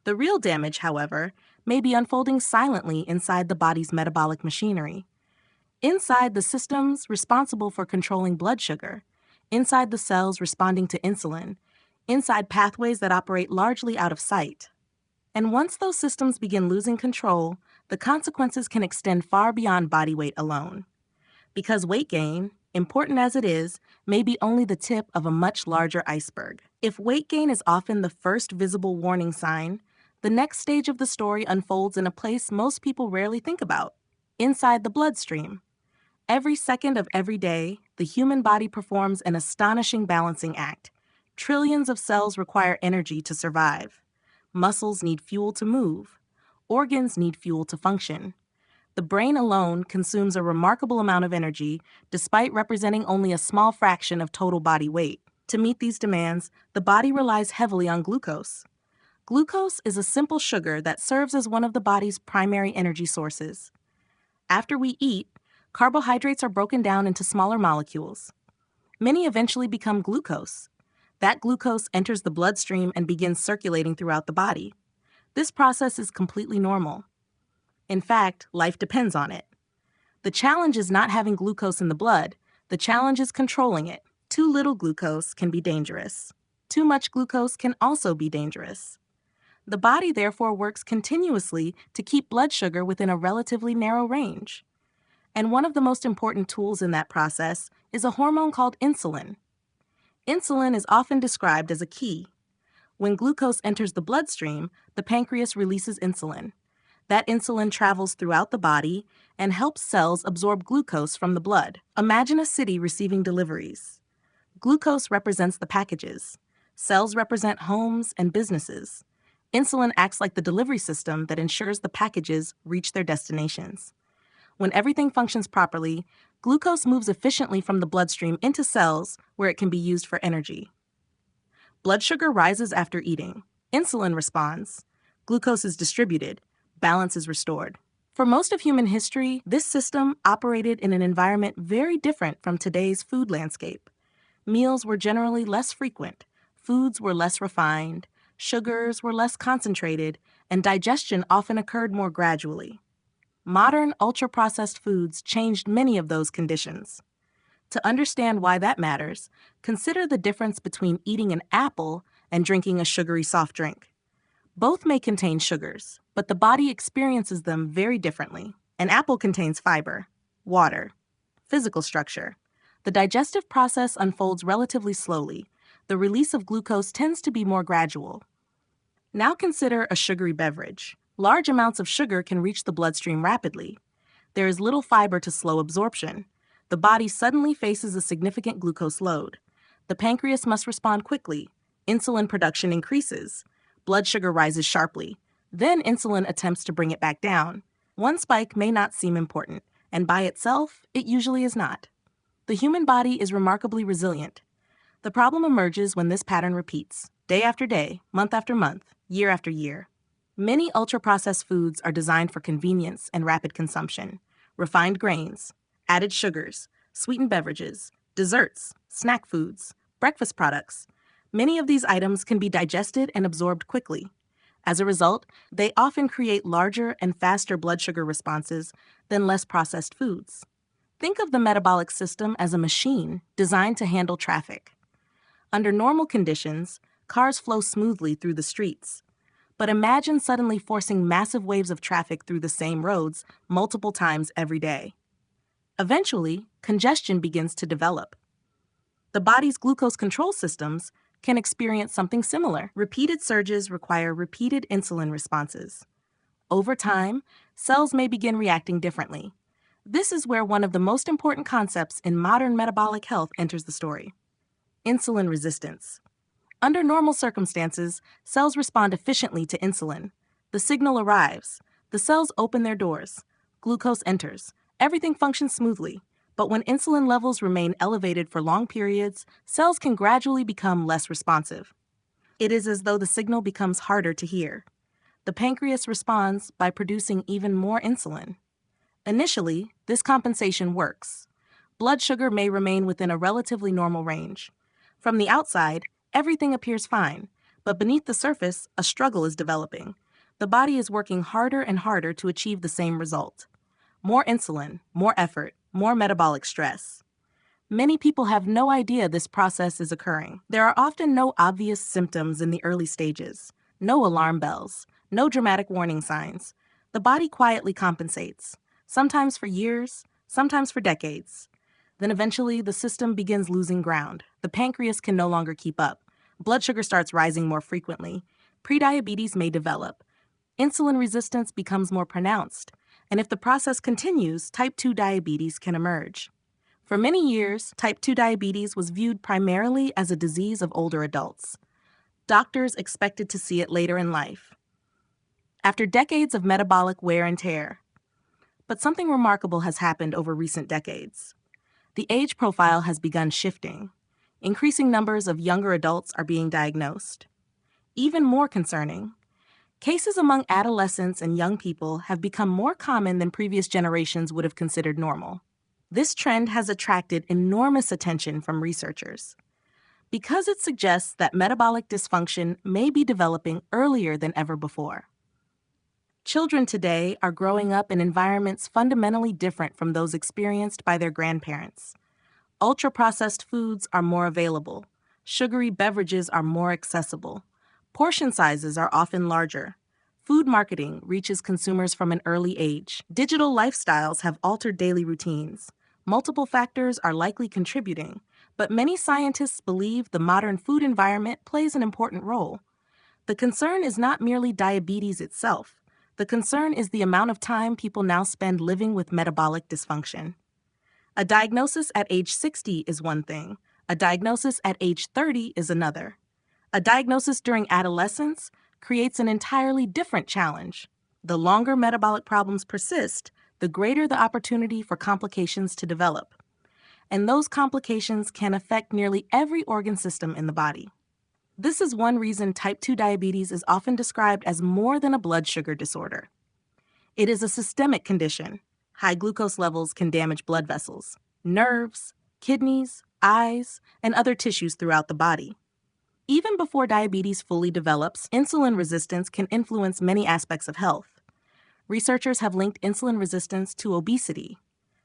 The real damage, however, may be unfolding silently inside the body's metabolic machinery. Inside the systems responsible for controlling blood sugar, inside the cells responding to insulin, inside pathways that operate largely out of sight. And once those systems begin losing control, the consequences can extend far beyond body weight alone. Because weight gain, important as it is, may be only the tip of a much larger iceberg. If weight gain is often the first visible warning sign, the next stage of the story unfolds in a place most people rarely think about: inside the bloodstream. Every second of every day, the human body performs an astonishing balancing act. Trillions of cells require energy to survive. Muscles need fuel to move. Organs need fuel to function. The brain alone consumes a remarkable amount of energy, despite representing only a small fraction of total body weight. To meet these demands, the body relies heavily on glucose. Glucose is a simple sugar that serves as one of the body's primary energy sources. After we eat, carbohydrates are broken down into smaller molecules. Many eventually become glucose. That glucose enters the bloodstream and begins circulating throughout the body. This process is completely normal. In fact, life depends on it. The challenge is not having glucose in the blood. The challenge is controlling it. Too little glucose can be dangerous. Too much glucose can also be dangerous. The body therefore works continuously to keep blood sugar within a relatively narrow range. And one of the most important tools in that process is a hormone called insulin. Insulin is often described as a key. When glucose enters the bloodstream, the pancreas releases insulin. That insulin travels throughout the body and helps cells absorb glucose from the blood. Imagine a city receiving deliveries. Glucose represents the packages. Cells represent homes and businesses. Insulin acts like the delivery system that ensures the packages reach their destinations. When everything functions properly, glucose moves efficiently from the bloodstream into cells where it can be used for energy. Blood sugar rises after eating. Insulin responds. Glucose is distributed. Balance is restored. For most of human history, this system operated in an environment very different from today's food landscape. Meals were generally less frequent, foods were less refined, sugars were less concentrated, and digestion often occurred more gradually. Modern ultra-processed foods changed many of those conditions. To understand why that matters, consider the difference between eating an apple and drinking a sugary soft drink. Both may contain sugars, but the body experiences them very differently. An apple contains fiber, water, physical structure. The digestive process unfolds relatively slowly. The release of glucose tends to be more gradual. Now consider a sugary beverage. Large amounts of sugar can reach the bloodstream rapidly. There is little fiber to slow absorption. The body suddenly faces a significant glucose load. The pancreas must respond quickly. Insulin production increases. Blood sugar rises sharply. Then insulin attempts to bring it back down. One spike may not seem important, and by itself, it usually is not. The human body is remarkably resilient. The problem emerges when this pattern repeats, day after day, month after month, year after year. Many ultra-processed foods are designed for convenience and rapid consumption. Refined grains, added sugars, sweetened beverages, desserts, snack foods, breakfast products. Many of these items can be digested and absorbed quickly. As a result, they often create larger and faster blood sugar responses than less processed foods. Think of the metabolic system as a machine designed to handle traffic. Under normal conditions, cars flow smoothly through the streets. But imagine suddenly forcing massive waves of traffic through the same roads multiple times every day. Eventually, congestion begins to develop. The body's glucose control systems can experience something similar. Repeated surges require repeated insulin responses. Over time, cells may begin reacting differently. This is where one of the most important concepts in modern metabolic health enters the story: insulin resistance. Under normal circumstances, cells respond efficiently to insulin. The signal arrives. The cells open their doors. Glucose enters. Everything functions smoothly. But when insulin levels remain elevated for long periods, cells can gradually become less responsive. It is as though the signal becomes harder to hear. The pancreas responds by producing even more insulin. Initially, this compensation works. Blood sugar may remain within a relatively normal range. From the outside, everything appears fine, but beneath the surface, a struggle is developing. The body is working harder and harder to achieve the same result. More insulin, more effort, more metabolic stress. Many people have no idea this process is occurring. There are often no obvious symptoms in the early stages, no alarm bells, no dramatic warning signs. The body quietly compensates, sometimes for years, sometimes for decades. Then eventually, the system begins losing ground. The pancreas can no longer keep up. Blood sugar starts rising more frequently. Prediabetes may develop. Insulin resistance becomes more pronounced. And if the process continues, type 2 diabetes can emerge. For many years, type 2 diabetes was viewed primarily as a disease of older adults. Doctors expected to see it later in life, after decades of metabolic wear and tear. But something remarkable has happened over recent decades. The age profile has begun shifting. Increasing numbers of younger adults are being diagnosed. Even more concerning, cases among adolescents and young people have become more common than previous generations would have considered normal. This trend has attracted enormous attention from researchers because it suggests that metabolic dysfunction may be developing earlier than ever before. Children today are growing up in environments fundamentally different from those experienced by their grandparents. Ultra-processed foods are more available. Sugary beverages are more accessible. Portion sizes are often larger. Food marketing reaches consumers from an early age. Digital lifestyles have altered daily routines. Multiple factors are likely contributing, but many scientists believe the modern food environment plays an important role. The concern is not merely diabetes itself. The concern is the amount of time people now spend living with metabolic dysfunction. A diagnosis at age 60 is one thing. A diagnosis at age 30 is another. A diagnosis during adolescence creates an entirely different challenge. The longer metabolic problems persist, the greater the opportunity for complications to develop. And those complications can affect nearly every organ system in the body. This is one reason type 2 diabetes is often described as more than a blood sugar disorder. It is a systemic condition. High glucose levels can damage blood vessels, nerves, kidneys, eyes, and other tissues throughout the body. Even before diabetes fully develops, insulin resistance can influence many aspects of health. Researchers have linked insulin resistance to obesity,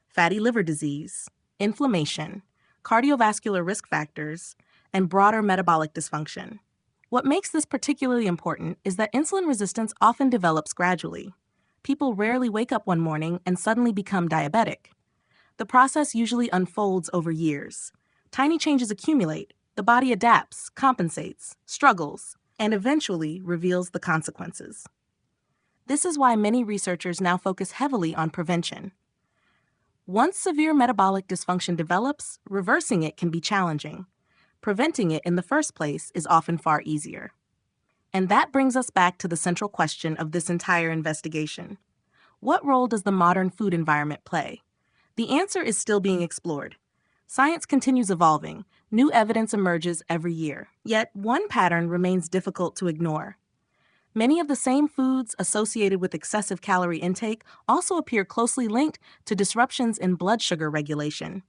fatty liver disease, inflammation, cardiovascular risk factors, and broader metabolic dysfunction. What makes this particularly important is that insulin resistance often develops gradually. People rarely wake up one morning and suddenly become diabetic. The process usually unfolds over years. Tiny changes accumulate, the body adapts, compensates, struggles, and eventually reveals the consequences. This is why many researchers now focus heavily on prevention. Once severe metabolic dysfunction develops, reversing it can be challenging. Preventing it in the first place is often far easier. And that brings us back to the central question of this entire investigation. What role does the modern food environment play? The answer is still being explored. Science continues evolving. New evidence emerges every year. Yet, one pattern remains difficult to ignore. Many of the same foods associated with excessive calorie intake also appear closely linked to disruptions in blood sugar regulation.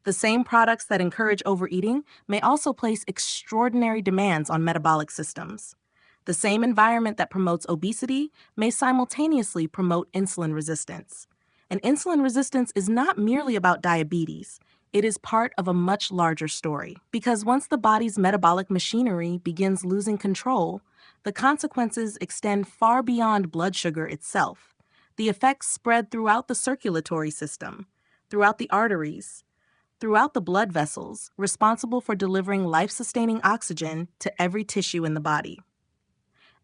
The same products that encourage overeating may also place extraordinary demands on metabolic systems. The same environment that promotes obesity may simultaneously promote insulin resistance. And insulin resistance is not merely about diabetes. It is part of a much larger story. Because once the body's metabolic machinery begins losing control, the consequences extend far beyond blood sugar itself. The effects spread throughout the circulatory system, throughout the arteries, throughout the blood vessels, responsible for delivering life-sustaining oxygen to every tissue in the body.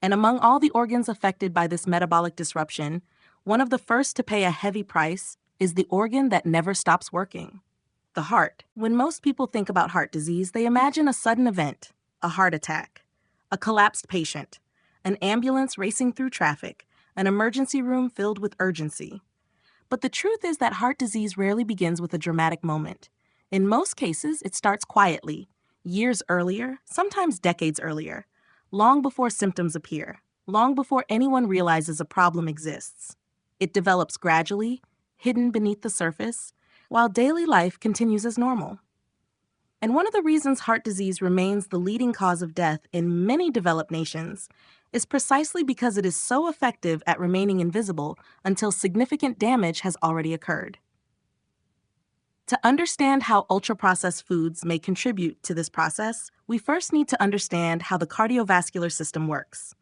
And among all the organs affected by this metabolic disruption, one of the first to pay a heavy price is the organ that never stops working, the heart. When most people think about heart disease, they imagine a sudden event, a heart attack, a collapsed patient, an ambulance racing through traffic, an emergency room filled with urgency. But the truth is that heart disease rarely begins with a dramatic moment. In most cases, it starts quietly, years earlier, sometimes decades earlier, long before symptoms appear, long before anyone realizes a problem exists. It develops gradually, hidden beneath the surface, while daily life continues as normal. And one of the reasons heart disease remains the leading cause of death in many developed nations is precisely because it is so effective at remaining invisible until significant damage has already occurred. To understand how ultra-processed foods may contribute to this process, we first need to understand how the cardiovascular system works.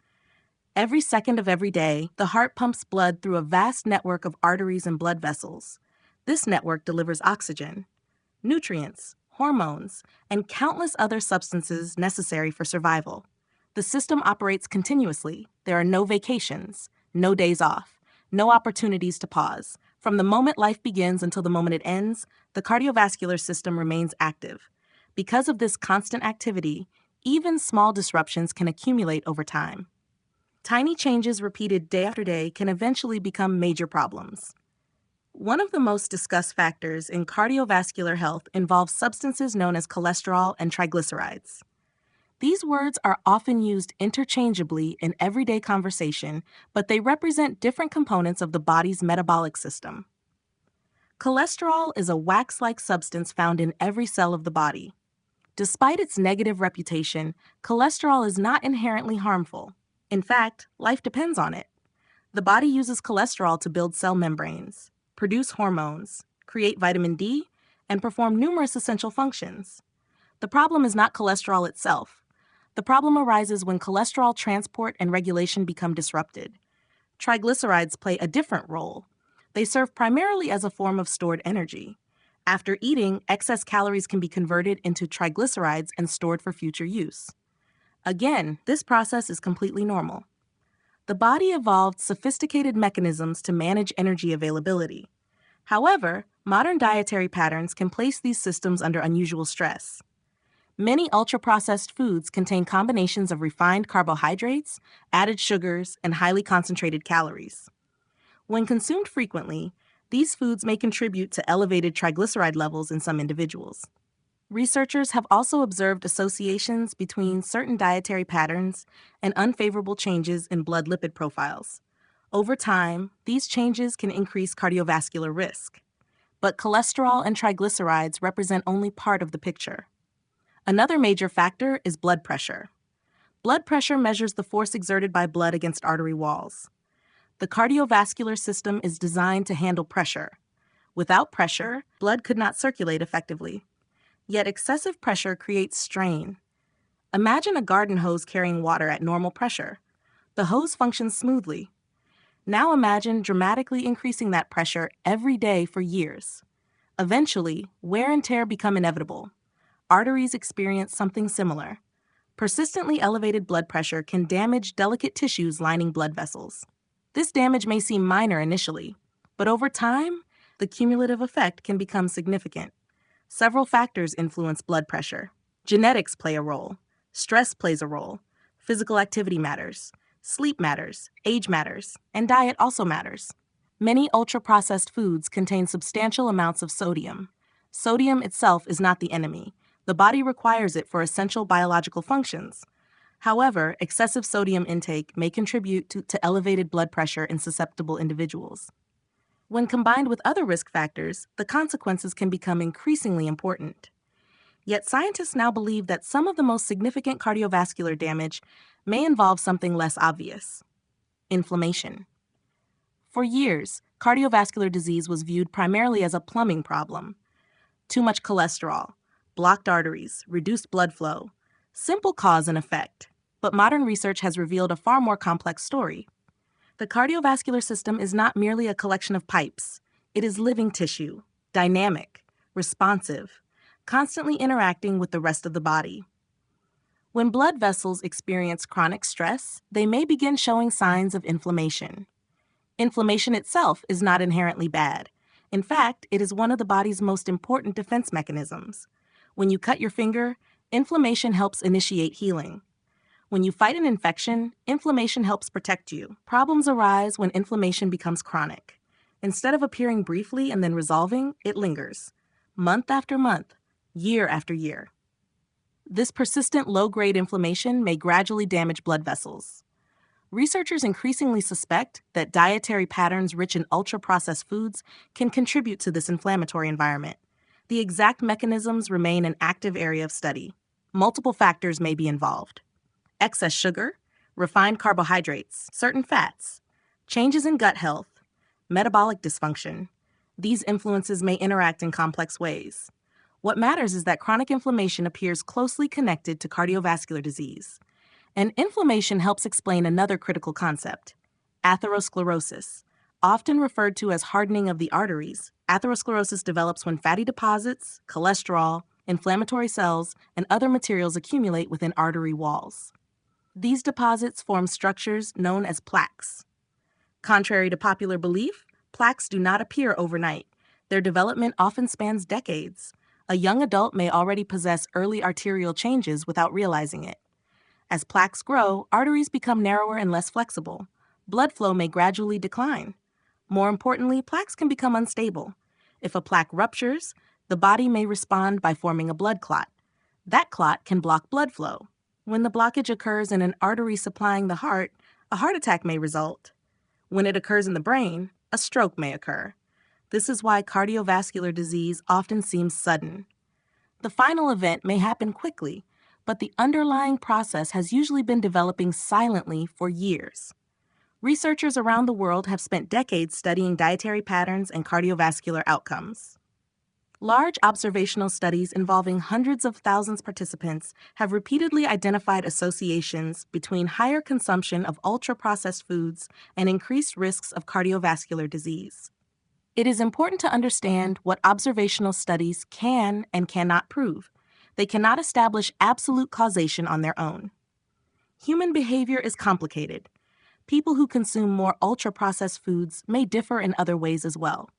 Every second of every day, the heart pumps blood through a vast network of arteries and blood vessels. This network delivers oxygen, nutrients, hormones, and countless other substances necessary for survival. The system operates continuously. There are no vacations, no days off, no opportunities to pause. From the moment life begins until the moment it ends, the cardiovascular system remains active. Because of this constant activity, even small disruptions can accumulate over time. Tiny changes repeated day after day can eventually become major problems. One of the most discussed factors in cardiovascular health involves substances known as cholesterol and triglycerides. These words are often used interchangeably in everyday conversation, but they represent different components of the body's metabolic system. Cholesterol is a wax-like substance found in every cell of the body. Despite its negative reputation, cholesterol is not inherently harmful. In fact, life depends on it. The body uses cholesterol to build cell membranes, produce hormones, create vitamin D, and perform numerous essential functions. The problem is not cholesterol itself. The problem arises when cholesterol transport and regulation become disrupted. Triglycerides play a different role. They serve primarily as a form of stored energy. After eating, excess calories can be converted into triglycerides and stored for future use. Again, this process is completely normal. The body evolved sophisticated mechanisms to manage energy availability. However, modern dietary patterns can place these systems under unusual stress. Many ultra-processed foods contain combinations of refined carbohydrates, added sugars, and highly concentrated calories. When consumed frequently, these foods may contribute to elevated triglyceride levels in some individuals. Researchers have also observed associations between certain dietary patterns and unfavorable changes in blood lipid profiles. Over time, these changes can increase cardiovascular risk. But cholesterol and triglycerides represent only part of the picture. Another major factor is blood pressure. Blood pressure measures the force exerted by blood against artery walls. The cardiovascular system is designed to handle pressure. Without pressure, blood could not circulate effectively. Yet excessive pressure creates strain. Imagine a garden hose carrying water at normal pressure. The hose functions smoothly. Now imagine dramatically increasing that pressure every day for years. Eventually, wear and tear become inevitable. Arteries experience something similar. Persistently elevated blood pressure can damage delicate tissues lining blood vessels. This damage may seem minor initially, but over time, the cumulative effect can become significant. Several factors influence blood pressure. Genetics play a role. Stress plays a role. Physical activity matters. Sleep matters. Age matters. And diet also matters. Many ultra-processed foods contain substantial amounts of sodium. Sodium itself is not the enemy. The body requires it for essential biological functions. However, excessive sodium intake may contribute to elevated blood pressure in susceptible individuals. When combined with other risk factors, the consequences can become increasingly important. Yet scientists now believe that some of the most significant cardiovascular damage may involve something less obvious: inflammation. For years, cardiovascular disease was viewed primarily as a plumbing problem. Too much cholesterol, blocked arteries, reduced blood flow. Simple cause and effect. But modern research has revealed a far more complex story. The cardiovascular system is not merely a collection of pipes. It is living tissue, dynamic, responsive, constantly interacting with the rest of the body. When blood vessels experience chronic stress, they may begin showing signs of inflammation. Inflammation itself is not inherently bad. In fact, it is one of the body's most important defense mechanisms. When you cut your finger, inflammation helps initiate healing. When you fight an infection, inflammation helps protect you. Problems arise when inflammation becomes chronic. Instead of appearing briefly and then resolving, it lingers, month after month, year after year. This persistent low-grade inflammation may gradually damage blood vessels. Researchers increasingly suspect that dietary patterns rich in ultra-processed foods can contribute to this inflammatory environment. The exact mechanisms remain an active area of study. Multiple factors may be involved: excess sugar, refined carbohydrates, certain fats, changes in gut health, metabolic dysfunction. These influences may interact in complex ways. What matters is that chronic inflammation appears closely connected to cardiovascular disease. And inflammation helps explain another critical concept: atherosclerosis. Often referred to as hardening of the arteries, atherosclerosis develops when fatty deposits, cholesterol, inflammatory cells, and other materials accumulate within artery walls. These deposits form structures known as plaques. Contrary to popular belief, plaques do not appear overnight. Their development often spans decades. A young adult may already possess early arterial changes without realizing it. As plaques grow, arteries become narrower and less flexible. Blood flow may gradually decline. More importantly, plaques can become unstable. If a plaque ruptures, the body may respond by forming a blood clot. That clot can block blood flow. When the blockage occurs in an artery supplying the heart, a heart attack may result. When it occurs in the brain, a stroke may occur. This is why cardiovascular disease often seems sudden. The final event may happen quickly, but the underlying process has usually been developing silently for years. Researchers around the world have spent decades studying dietary patterns and cardiovascular outcomes. Large observational studies involving hundreds of thousands of participants have repeatedly identified associations between higher consumption of ultra-processed foods and increased risks of cardiovascular disease. It is important to understand what observational studies can and cannot prove. They cannot establish absolute causation on their own. Human behavior is complicated. People who consume more ultra-processed foods may differ in other ways as well.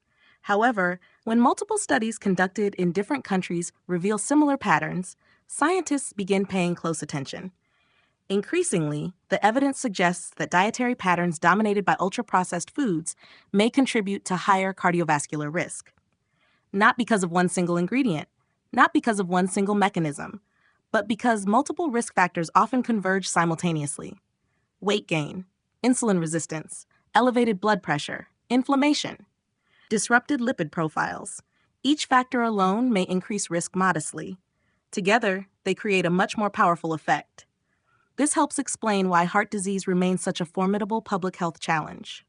However, when multiple studies conducted in different countries reveal similar patterns, scientists begin paying close attention. Increasingly, the evidence suggests that dietary patterns dominated by ultra-processed foods may contribute to higher cardiovascular risk. Not because of one single ingredient, not because of one single mechanism, but because multiple risk factors often converge simultaneously. Weight gain, insulin resistance, elevated blood pressure, inflammation, disrupted lipid profiles. Each factor alone may increase risk modestly. Together, they create a much more powerful effect. This helps explain why heart disease remains such a formidable public health challenge.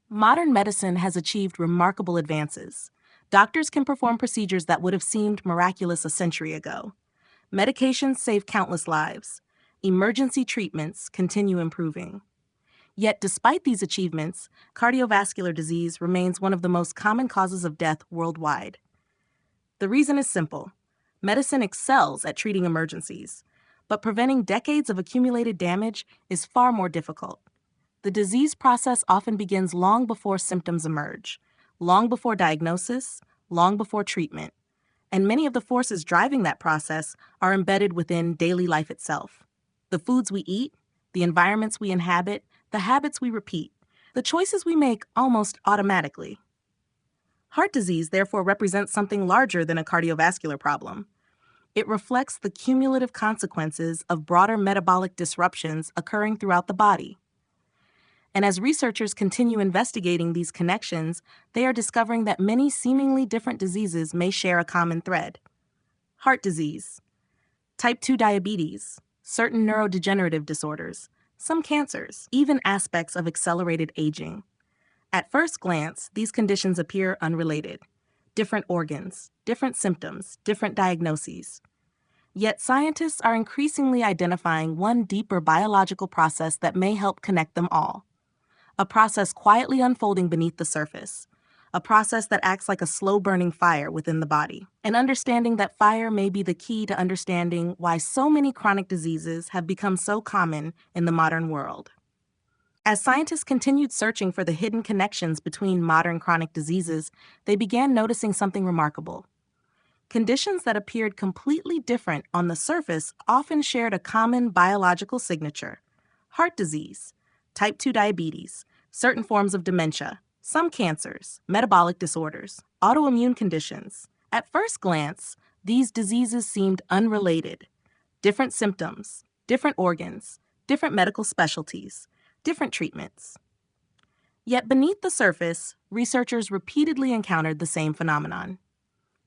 Modern medicine has achieved remarkable advances. Doctors can perform procedures that would have seemed miraculous a century ago. Medications save countless lives. Emergency treatments continue improving. Yet, despite these achievements, cardiovascular disease remains one of the most common causes of death worldwide. The reason is simple. Medicine excels at treating emergencies, but preventing decades of accumulated damage is far more difficult. The disease process often begins long before symptoms emerge, long before diagnosis, long before treatment, and many of the forces driving that process are embedded within daily life itself. The foods we eat, the environments we inhabit, the habits we repeat, the choices we make almost automatically. Heart disease therefore represents something larger than a cardiovascular problem. It reflects the cumulative consequences of broader metabolic disruptions occurring throughout the body. And as researchers continue investigating these connections, they are discovering that many seemingly different diseases may share a common thread. Heart disease, type 2 diabetes, certain neurodegenerative disorders, some cancers, even aspects of accelerated aging. At first glance, these conditions appear unrelated. Different organs, different symptoms, different diagnoses. Yet scientists are increasingly identifying one deeper biological process that may help connect them all. A process quietly unfolding beneath the surface. A process that acts like a slow-burning fire within the body. And understanding that fire may be the key to understanding why so many chronic diseases have become so common in the modern world. As scientists continued searching for the hidden connections between modern chronic diseases, they began noticing something remarkable. Conditions that appeared completely different on the surface often shared a common biological signature: heart disease, type 2 diabetes, certain forms of dementia, some cancers, metabolic disorders, autoimmune conditions. At first glance, these diseases seemed unrelated. Different symptoms, different organs, different medical specialties, different treatments. Yet beneath the surface, researchers repeatedly encountered the same phenomenon.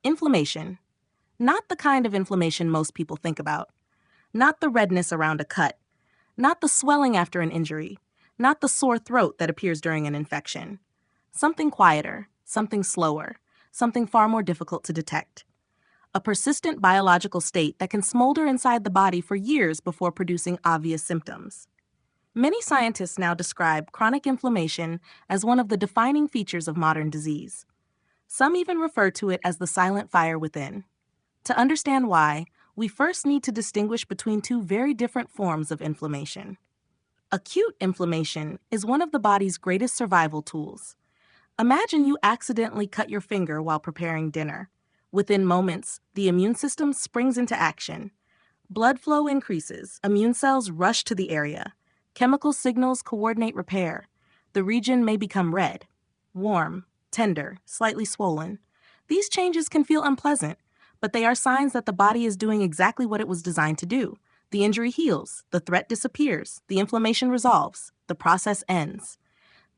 Inflammation. Not the kind of inflammation most people think about. Not the redness around a cut. Not the swelling after an injury. Not the sore throat that appears during an infection. Something quieter, something slower, something far more difficult to detect. A persistent biological state that can smolder inside the body for years before producing obvious symptoms. Many scientists now describe chronic inflammation as one of the defining features of modern disease. Some even refer to it as the silent fire within. To understand why, we first need to distinguish between two very different forms of inflammation. Acute inflammation is one of the body's greatest survival tools. Imagine you accidentally cut your finger while preparing dinner. Within moments, the immune system springs into action. Blood flow increases, immune cells rush to the area. Chemical signals coordinate repair. The region may become red, warm, tender, slightly swollen. These changes can feel unpleasant, but they are signs that the body is doing exactly what it was designed to do. The injury heals, the threat disappears, the inflammation resolves, the process ends.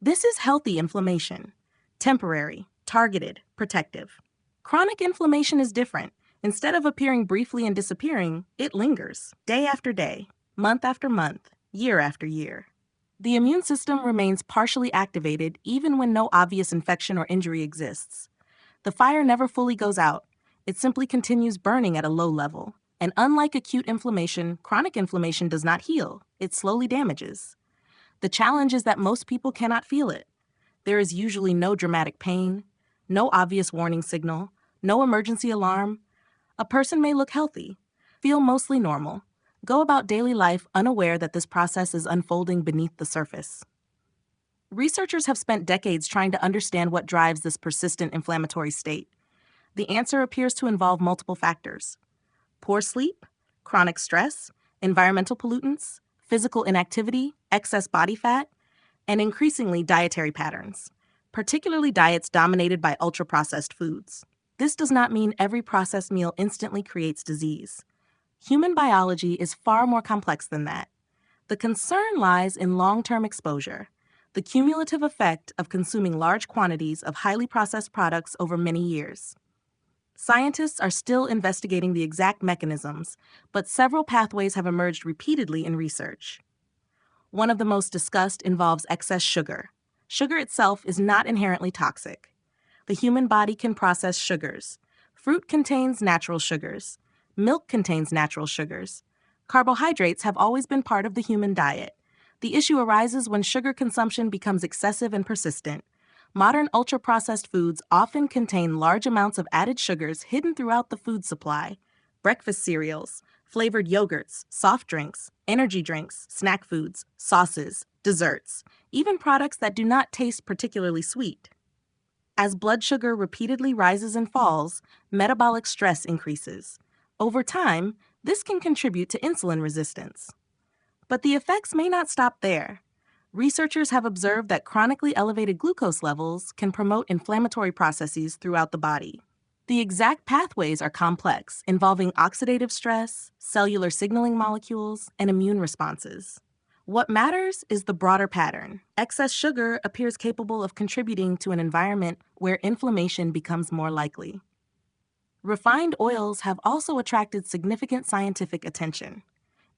This is healthy inflammation. Temporary, targeted, protective. Chronic inflammation is different. Instead of appearing briefly and disappearing, it lingers, day after day, month after month, year after year. The immune system remains partially activated even when no obvious infection or injury exists. The fire never fully goes out. It simply continues burning at a low level. And unlike acute inflammation, chronic inflammation does not heal. It slowly damages. The challenge is that most people cannot feel it. There is usually no dramatic pain, no obvious warning signal, no emergency alarm. A person may look healthy, feel mostly normal, go about daily life unaware that this process is unfolding beneath the surface. Researchers have spent decades trying to understand what drives this persistent inflammatory state. The answer appears to involve multiple factors: poor sleep, chronic stress, environmental pollutants, physical inactivity, excess body fat, and increasingly dietary patterns, particularly diets dominated by ultra-processed foods. This does not mean every processed meal instantly creates disease. Human biology is far more complex than that. The concern lies in long-term exposure, the cumulative effect of consuming large quantities of highly processed products over many years. Scientists are still investigating the exact mechanisms, but several pathways have emerged repeatedly in research. One of the most discussed involves excess sugar. Sugar itself is not inherently toxic. The human body can process sugars. Fruit contains natural sugars. Milk contains natural sugars. Carbohydrates have always been part of the human diet. The issue arises when sugar consumption becomes excessive and persistent. Modern ultra-processed foods often contain large amounts of added sugars hidden throughout the food supply. Breakfast cereals, flavored yogurts, soft drinks, energy drinks, snack foods, sauces, desserts, even products that do not taste particularly sweet. As blood sugar repeatedly rises and falls, metabolic stress increases. Over time, this can contribute to insulin resistance. But the effects may not stop there. Researchers have observed that chronically elevated glucose levels can promote inflammatory processes throughout the body. The exact pathways are complex, involving oxidative stress, cellular signaling molecules, and immune responses. What matters is the broader pattern. Excess sugar appears capable of contributing to an environment where inflammation becomes more likely. Refined oils have also attracted significant scientific attention.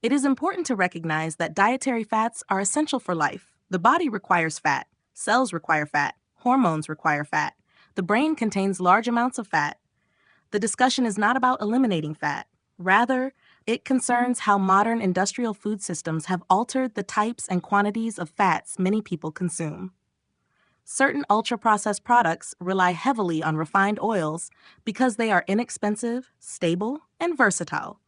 It is important to recognize that dietary fats are essential for life. The body requires fat, cells require fat, hormones require fat. The brain contains large amounts of fat. The discussion is not about eliminating fat. Rather, it concerns how modern industrial food systems have altered the types and quantities of fats many people consume. Certain ultra-processed products rely heavily on refined oils because they are inexpensive, stable, and versatile.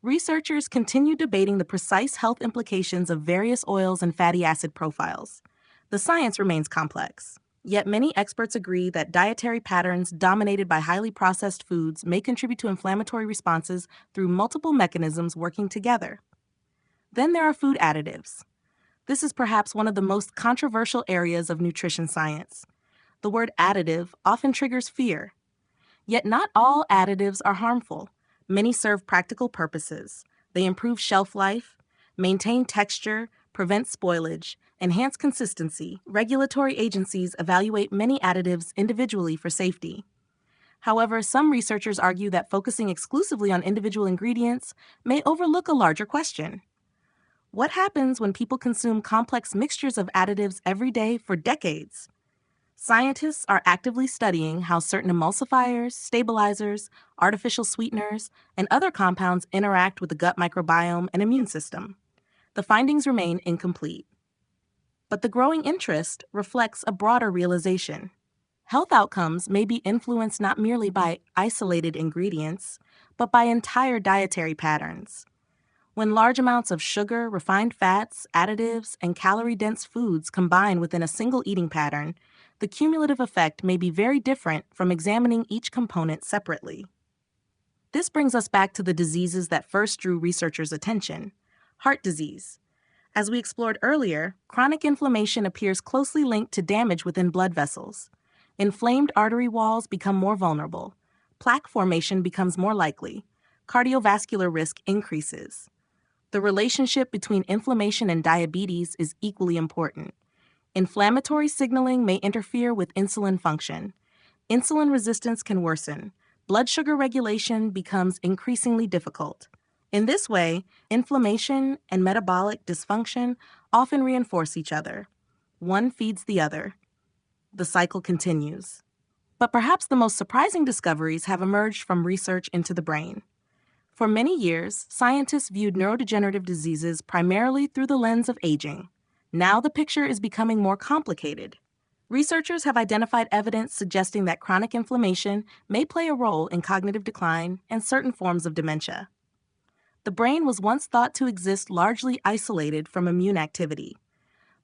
Researchers continue debating the precise health implications of various oils and fatty acid profiles. The science remains complex. Yet many experts agree that dietary patterns dominated by highly processed foods may contribute to inflammatory responses through multiple mechanisms working together. Then there are food additives. This is perhaps one of the most controversial areas of nutrition science. The word additive often triggers fear. Yet not all additives are harmful. Many serve practical purposes. They improve shelf life, maintain texture, prevent spoilage, enhance consistency. Regulatory agencies evaluate many additives individually for safety. However, some researchers argue that focusing exclusively on individual ingredients may overlook a larger question. What happens when people consume complex mixtures of additives every day for decades? Scientists are actively studying how certain emulsifiers, stabilizers, artificial sweeteners, and other compounds interact with the gut microbiome and immune system. The findings remain incomplete. But the growing interest reflects a broader realization. Health outcomes may be influenced not merely by isolated ingredients, but by entire dietary patterns. When large amounts of sugar, refined fats, additives, and calorie-dense foods combine within a single eating pattern, the cumulative effect may be very different from examining each component separately. This brings us back to the diseases that first drew researchers' attention: heart disease. As we explored earlier, chronic inflammation appears closely linked to damage within blood vessels. Inflamed artery walls become more vulnerable. Plaque formation becomes more likely. Cardiovascular risk increases. The relationship between inflammation and diabetes is equally important. Inflammatory signaling may interfere with insulin function. Insulin resistance can worsen. Blood sugar regulation becomes increasingly difficult. In this way, inflammation and metabolic dysfunction often reinforce each other. One feeds the other. The cycle continues. But perhaps the most surprising discoveries have emerged from research into the brain. For many years, scientists viewed neurodegenerative diseases primarily through the lens of aging. Now the picture is becoming more complicated. Researchers have identified evidence suggesting that chronic inflammation may play a role in cognitive decline and certain forms of dementia. The brain was once thought to exist largely isolated from immune activity.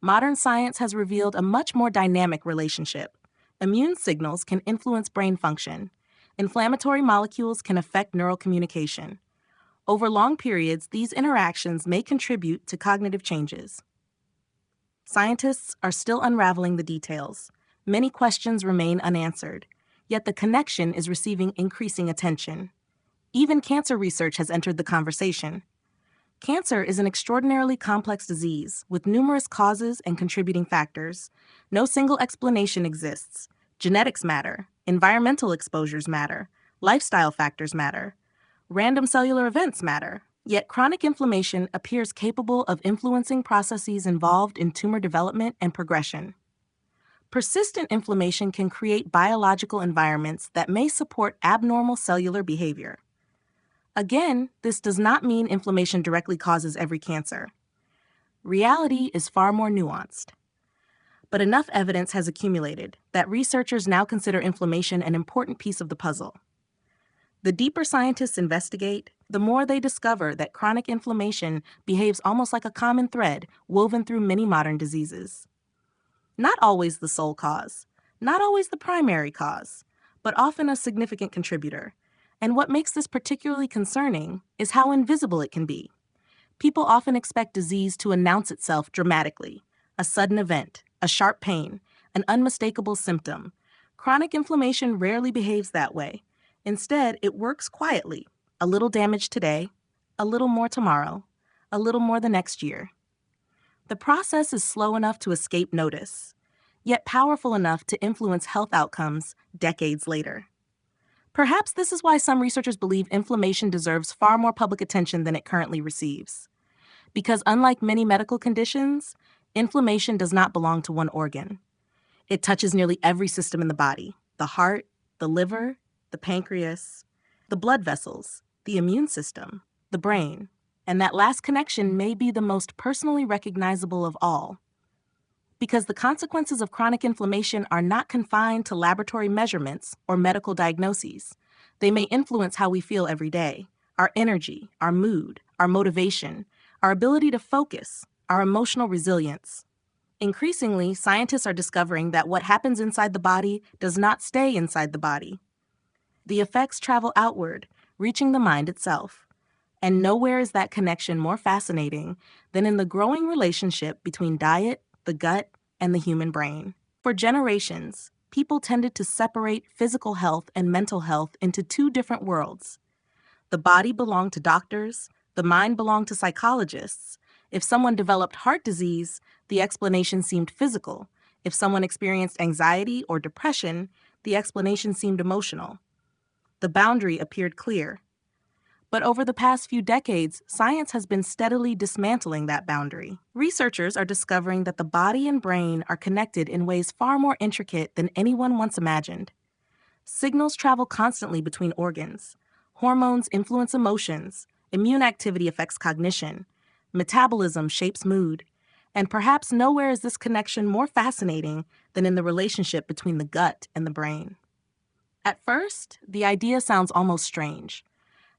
Modern science has revealed a much more dynamic relationship. Immune signals can influence brain function. Inflammatory molecules can affect neural communication. Over long periods, these interactions may contribute to cognitive changes. Scientists are still unraveling the details. Many questions remain unanswered, yet the connection is receiving increasing attention. Even cancer research has entered the conversation. Cancer is an extraordinarily complex disease with numerous causes and contributing factors. No single explanation exists. Genetics matter, environmental exposures matter, lifestyle factors matter, random cellular events matter. Yet chronic inflammation appears capable of influencing processes involved in tumor development and progression. Persistent inflammation can create biological environments that may support abnormal cellular behavior. Again, this does not mean inflammation directly causes every cancer. Reality is far more nuanced. But enough evidence has accumulated that researchers now consider inflammation an important piece of the puzzle. The deeper scientists investigate, the more they discover that chronic inflammation behaves almost like a common thread woven through many modern diseases. Not always the sole cause, not always the primary cause, but often a significant contributor. And what makes this particularly concerning is how invisible it can be. People often expect disease to announce itself dramatically, a sudden event, a sharp pain, an unmistakable symptom. Chronic inflammation rarely behaves that way. Instead, it works quietly, a little damage today, a little more tomorrow, a little more the next year. The process is slow enough to escape notice, yet powerful enough to influence health outcomes decades later. Perhaps this is why some researchers believe inflammation deserves far more public attention than it currently receives. Because unlike many medical conditions, inflammation does not belong to one organ. It touches nearly every system in the body: the heart, the liver, the pancreas, the blood vessels, the immune system, the brain, and that last connection may be the most personally recognizable of all. Because the consequences of chronic inflammation are not confined to laboratory measurements or medical diagnoses. They may influence how we feel every day, our energy, our mood, our motivation, our ability to focus, our emotional resilience. Increasingly, scientists are discovering that what happens inside the body does not stay inside the body. The effects travel outward, reaching the mind itself. And nowhere is that connection more fascinating than in the growing relationship between diet, the gut, and the human brain. For generations, people tended to separate physical health and mental health into two different worlds. The body belonged to doctors, the mind belonged to psychologists. If someone developed heart disease, the explanation seemed physical. If someone experienced anxiety or depression, the explanation seemed emotional. The boundary appeared clear. But over the past few decades, science has been steadily dismantling that boundary. Researchers are discovering that the body and brain are connected in ways far more intricate than anyone once imagined. Signals travel constantly between organs. Hormones influence emotions. Immune activity affects cognition. Metabolism shapes mood. And perhaps nowhere is this connection more fascinating than in the relationship between the gut and the brain. At first, the idea sounds almost strange.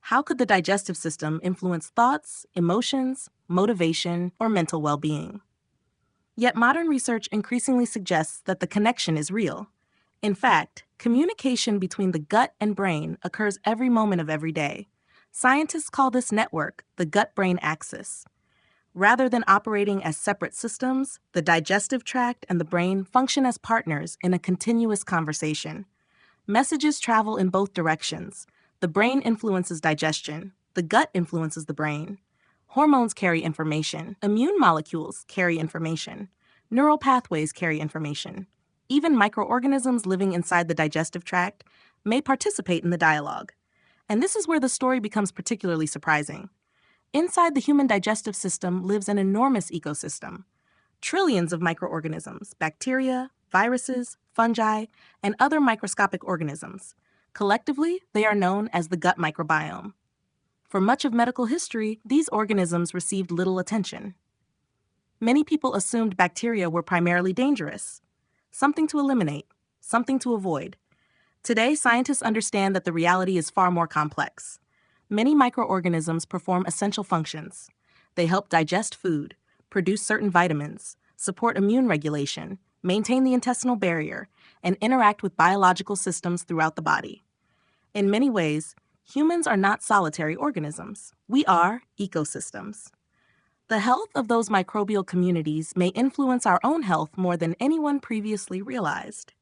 How could the digestive system influence thoughts, emotions, motivation, or mental well-being? Yet modern research increasingly suggests that the connection is real. In fact, communication between the gut and brain occurs every moment of every day. Scientists call this network the gut-brain axis. Rather than operating as separate systems, the digestive tract and the brain function as partners in a continuous conversation. Messages travel in both directions. The brain influences digestion. The gut influences the brain. Hormones carry information. Immune molecules carry information. Neural pathways carry information. Even microorganisms living inside the digestive tract may participate in the dialogue. And this is where the story becomes particularly surprising. Inside the human digestive system lives an enormous ecosystem. Trillions of microorganisms, bacteria, viruses, fungi, and other microscopic organisms. Collectively, they are known as the gut microbiome. For much of medical history, these organisms received little attention. Many people assumed bacteria were primarily dangerous, something to eliminate, something to avoid. Today, scientists understand that the reality is far more complex. Many microorganisms perform essential functions. They help digest food, produce certain vitamins, support immune regulation, maintain the intestinal barrier, and interact with biological systems throughout the body. In many ways, Humans are not solitary organisms. We are ecosystems. The health of those microbial communities may influence our own health more than anyone previously realized.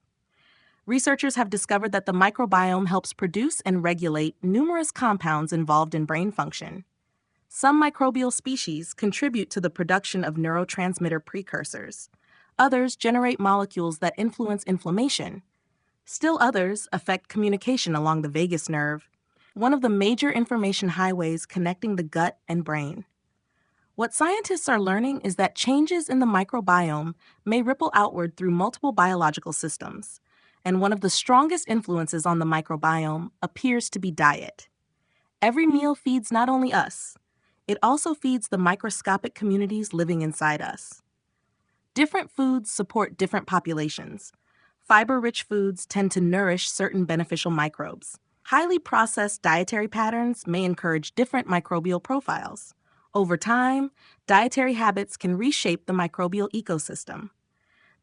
Researchers have discovered that the microbiome helps produce and regulate numerous compounds involved in brain function. Some microbial species contribute to the production of neurotransmitter precursors. Others generate molecules that influence inflammation. Still others affect communication along the vagus nerve, one of the major information highways connecting the gut and brain. What scientists are learning is that changes in the microbiome may ripple outward through multiple biological systems, and one of the strongest influences on the microbiome appears to be diet. Every meal feeds not only us, it also feeds the microscopic communities living inside us. Different foods support different populations. Fiber-rich foods tend to nourish certain beneficial microbes. Highly processed dietary patterns may encourage different microbial profiles. Over time, dietary habits can reshape the microbial ecosystem.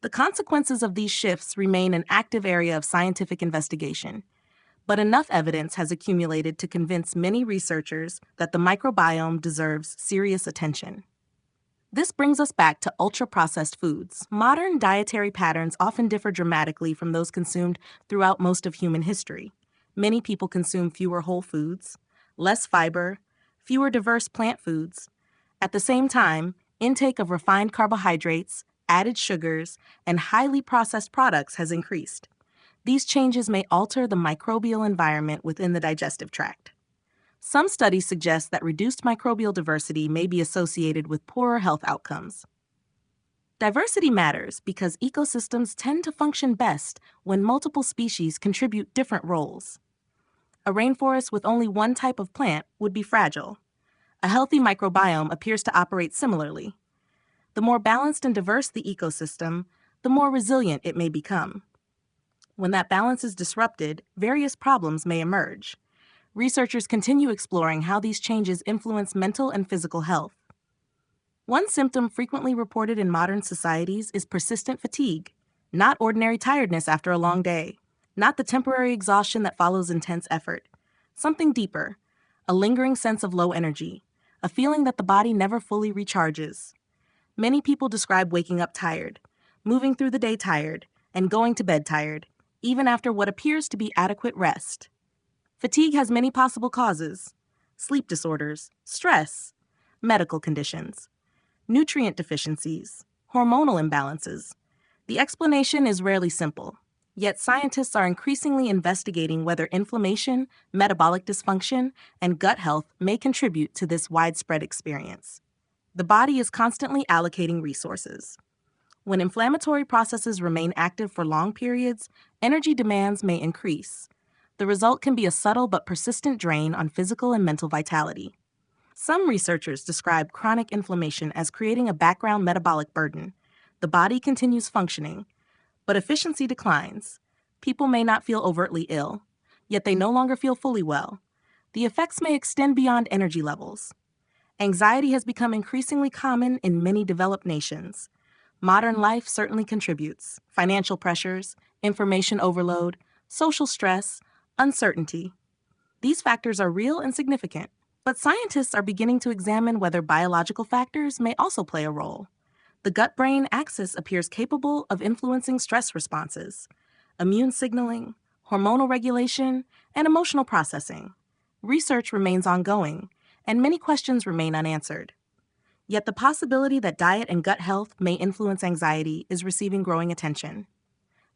The consequences of these shifts remain an active area of scientific investigation, but enough evidence has accumulated to convince many researchers that the microbiome deserves serious attention. This brings us back to ultra-processed foods. Modern dietary patterns often differ dramatically from those consumed throughout most of human history. Many people consume fewer whole foods, less fiber, fewer diverse plant foods. At the same time, intake of refined carbohydrates, added sugars, and highly processed products has increased. These changes may alter the microbial environment within the digestive tract. Some studies suggest that reduced microbial diversity may be associated with poorer health outcomes. Diversity matters because ecosystems tend to function best when multiple species contribute different roles. A rainforest with only one type of plant would be fragile. A healthy microbiome appears to operate similarly. The more balanced and diverse the ecosystem, the more resilient it may become. When that balance is disrupted, various problems may emerge. Researchers continue exploring how these changes influence mental and physical health. One symptom frequently reported in modern societies is persistent fatigue, not ordinary tiredness after a long day, not the temporary exhaustion that follows intense effort. Something deeper, a lingering sense of low energy, a feeling that the body never fully recharges. Many people describe waking up tired, moving through the day tired, and going to bed tired, even after what appears to be adequate rest. Fatigue has many possible causes: sleep disorders, stress, medical conditions, nutrient deficiencies, hormonal imbalances. The explanation is rarely simple, yet scientists are increasingly investigating whether inflammation, metabolic dysfunction, and gut health may contribute to this widespread experience. The body is constantly allocating resources. When inflammatory processes remain active for long periods, energy demands may increase. The result can be a subtle but persistent drain on physical and mental vitality. Some researchers describe chronic inflammation as creating a background metabolic burden. The body continues functioning, but efficiency declines. People may not feel overtly ill, yet they no longer feel fully well. The effects may extend beyond energy levels. Anxiety has become increasingly common in many developed nations. Modern life certainly contributes. Financial pressures, information overload, social stress, uncertainty. These factors are real and significant, but scientists are beginning to examine whether biological factors may also play a role. The gut-brain axis appears capable of influencing stress responses, immune signaling, hormonal regulation, and emotional processing. Research remains ongoing, and many questions remain unanswered. Yet the possibility that diet and gut health may influence anxiety is receiving growing attention.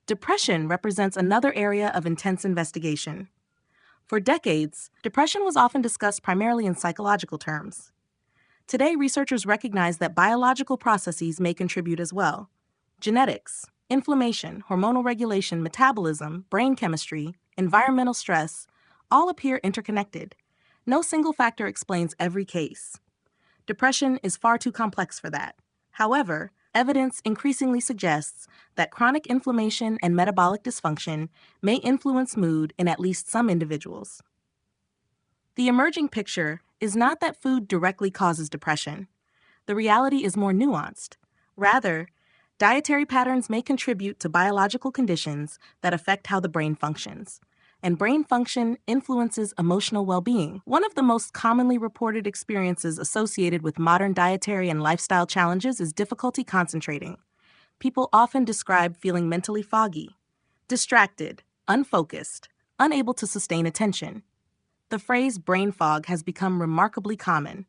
Depression represents another area of intense investigation. For decades, depression was often discussed primarily in psychological terms. Today, researchers recognize that biological processes may contribute as well. Genetics, inflammation, hormonal regulation, metabolism, brain chemistry, environmental stress, all appear interconnected. No single factor explains every case. Depression is far too complex for that. However, evidence increasingly suggests that chronic inflammation and metabolic dysfunction may influence mood in at least some individuals. The emerging picture is not that food directly causes depression. The reality is more nuanced. Rather, dietary patterns may contribute to biological conditions that affect how the brain functions. and brain function influences emotional well-being. One of the most commonly reported experiences associated with modern dietary and lifestyle challenges is difficulty concentrating. People often describe feeling mentally foggy, distracted, unfocused, unable to sustain attention. The phrase brain fog has become remarkably common.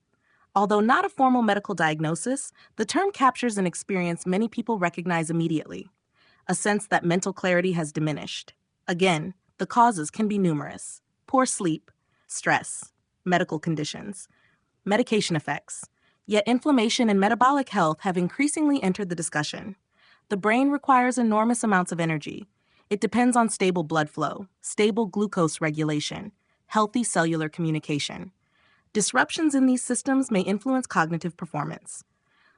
Although not a formal medical diagnosis, the term captures an experience many people recognize immediately, a sense that mental clarity has diminished. Again, the causes can be numerous: poor sleep, stress, medical conditions, medication effects. Yet inflammation and metabolic health have increasingly entered the discussion. The brain requires enormous amounts of energy. It depends on stable blood flow, stable glucose regulation, healthy cellular communication. Disruptions in these systems may influence cognitive performance.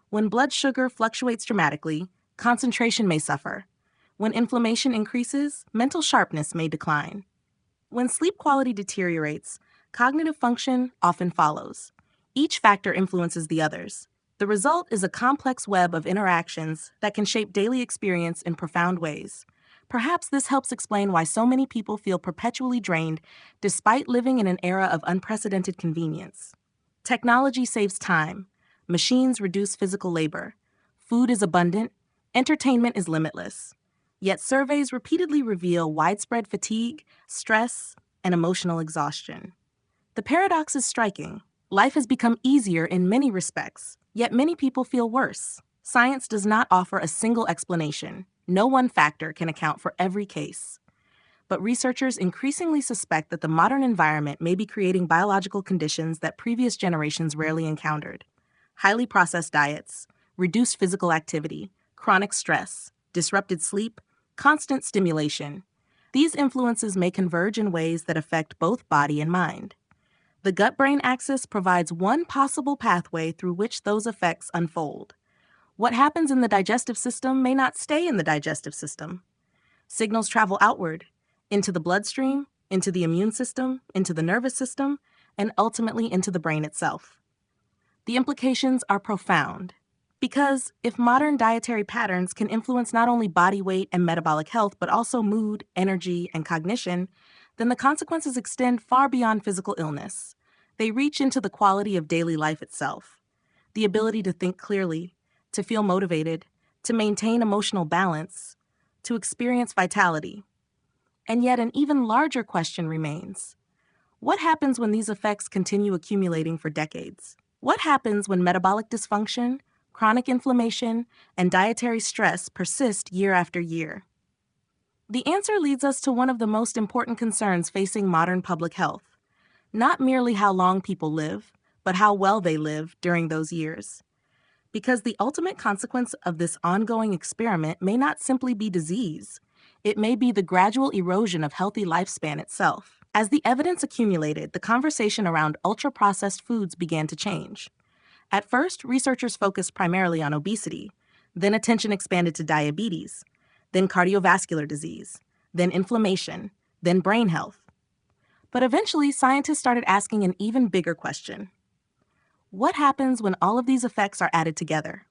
When blood sugar fluctuates dramatically, concentration may suffer. When inflammation increases, mental sharpness may decline. When sleep quality deteriorates, cognitive function often follows. Each factor influences the others. The result is a complex web of interactions that can shape daily experience in profound ways. Perhaps this helps explain why so many people feel perpetually drained despite living in an era of unprecedented convenience. Technology saves time. Machines reduce physical labor. Food is abundant. Entertainment is limitless. Yet surveys repeatedly reveal widespread fatigue, stress, and emotional exhaustion. The paradox is striking. Life has become easier in many respects, yet many people feel worse. Science does not offer a single explanation. No one factor can account for every case. But researchers increasingly suspect that the modern environment may be creating biological conditions that previous generations rarely encountered. Highly processed diets, reduced physical activity, chronic stress, disrupted sleep, constant stimulation. These influences may converge in ways that affect both body and mind. The gut-brain axis provides one possible pathway through which those effects unfold. What happens in the digestive system may not stay in the digestive system. Signals travel outward, into the bloodstream, into the immune system, into the nervous system, and ultimately into the brain itself. The implications are profound. Because if modern dietary patterns can influence not only body weight and metabolic health, but also mood, energy, and cognition, then the consequences extend far beyond physical illness. They reach into the quality of daily life itself. The ability to think clearly, to feel motivated, to maintain emotional balance, to experience vitality. And yet an even larger question remains. What happens when these effects continue accumulating for decades? What happens when metabolic dysfunction, chronic inflammation, and dietary stress persist year after year? The answer leads us to one of the most important concerns facing modern public health. Not merely how long people live, but how well they live during those years. Because the ultimate consequence of this ongoing experiment may not simply be disease. It may be the gradual erosion of healthy lifespan itself. As the evidence accumulated, the conversation around ultra-processed foods began to change. At first, researchers focused primarily on obesity. Then attention expanded to diabetes, then cardiovascular disease, then inflammation, then brain health. But eventually, scientists started asking an even bigger question. What happens when all of these effects are added together?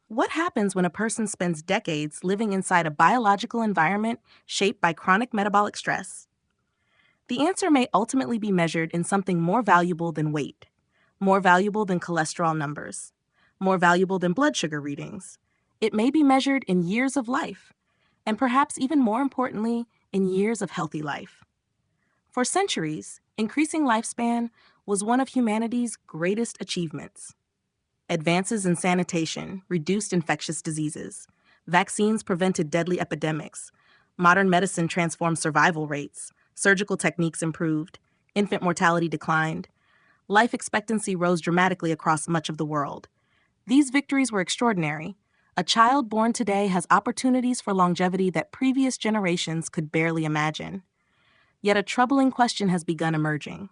What happens when a person spends decades living inside a biological environment shaped by chronic metabolic stress? The answer may ultimately be measured in something more valuable than weight, more valuable than cholesterol numbers, more valuable than blood sugar readings. It may be measured in years of life, and perhaps even more importantly, in years of healthy life. For centuries, increasing lifespan was one of humanity's greatest achievements. Advances in sanitation reduced infectious diseases. Vaccines prevented deadly epidemics. Modern medicine transformed survival rates. Surgical techniques improved. Infant mortality declined. Life expectancy rose dramatically across much of the world. These victories were extraordinary. A child born today has opportunities for longevity that previous generations could barely imagine. Yet a troubling question has begun emerging.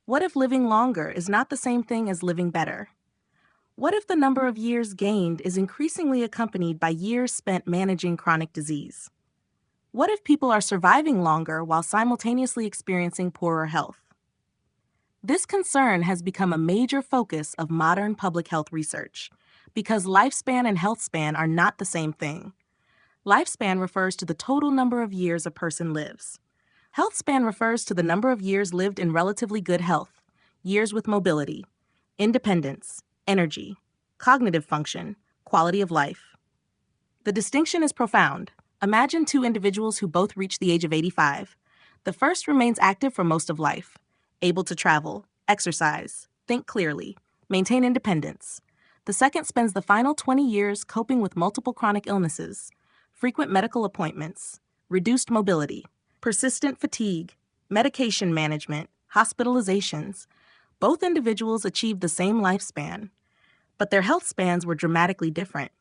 What if living longer is not the same thing as living better? What if the number of years gained is increasingly accompanied by years spent managing chronic disease? What if people are surviving longer while simultaneously experiencing poorer health? This concern has become a major focus of modern public health research because lifespan and health span are not the same thing. Lifespan refers to the total number of years a person lives. Health span refers to the number of years lived in relatively good health, years with mobility, independence, energy, cognitive function, quality of life. The distinction is profound. Imagine two individuals who both reach the age of 85. The first remains active for most of life, able to travel, exercise, think clearly, maintain independence. The second spends the final 20 years coping with multiple chronic illnesses, frequent medical appointments, reduced mobility, persistent fatigue, medication management, hospitalizations. Both individuals achieved the same lifespan, but their health spans were dramatically different.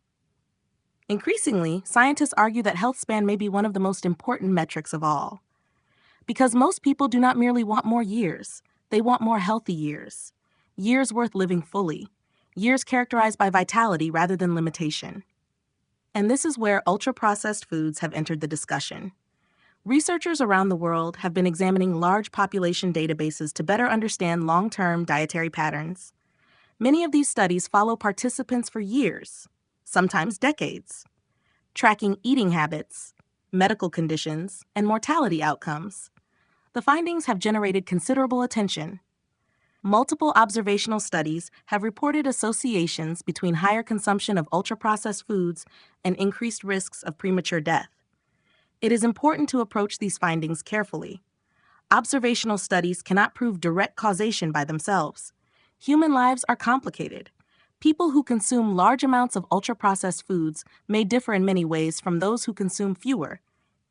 Increasingly, scientists argue that health span may be one of the most important metrics of all. Because most people do not merely want more years, they want more healthy years. Years worth living fully. Years characterized by vitality rather than limitation. And this is where ultra-processed foods have entered the discussion. Researchers around the world have been examining large population databases to better understand long-term dietary patterns. Many of these studies follow participants for years, sometimes decades, tracking eating habits, medical conditions, and mortality outcomes. The findings have generated considerable attention. Multiple observational studies have reported associations between higher consumption of ultra-processed foods and increased risks of premature death. It is important to approach these findings carefully. Observational studies cannot prove direct causation by themselves. Human lives are complicated. People who consume large amounts of ultra-processed foods may differ in many ways from those who consume fewer.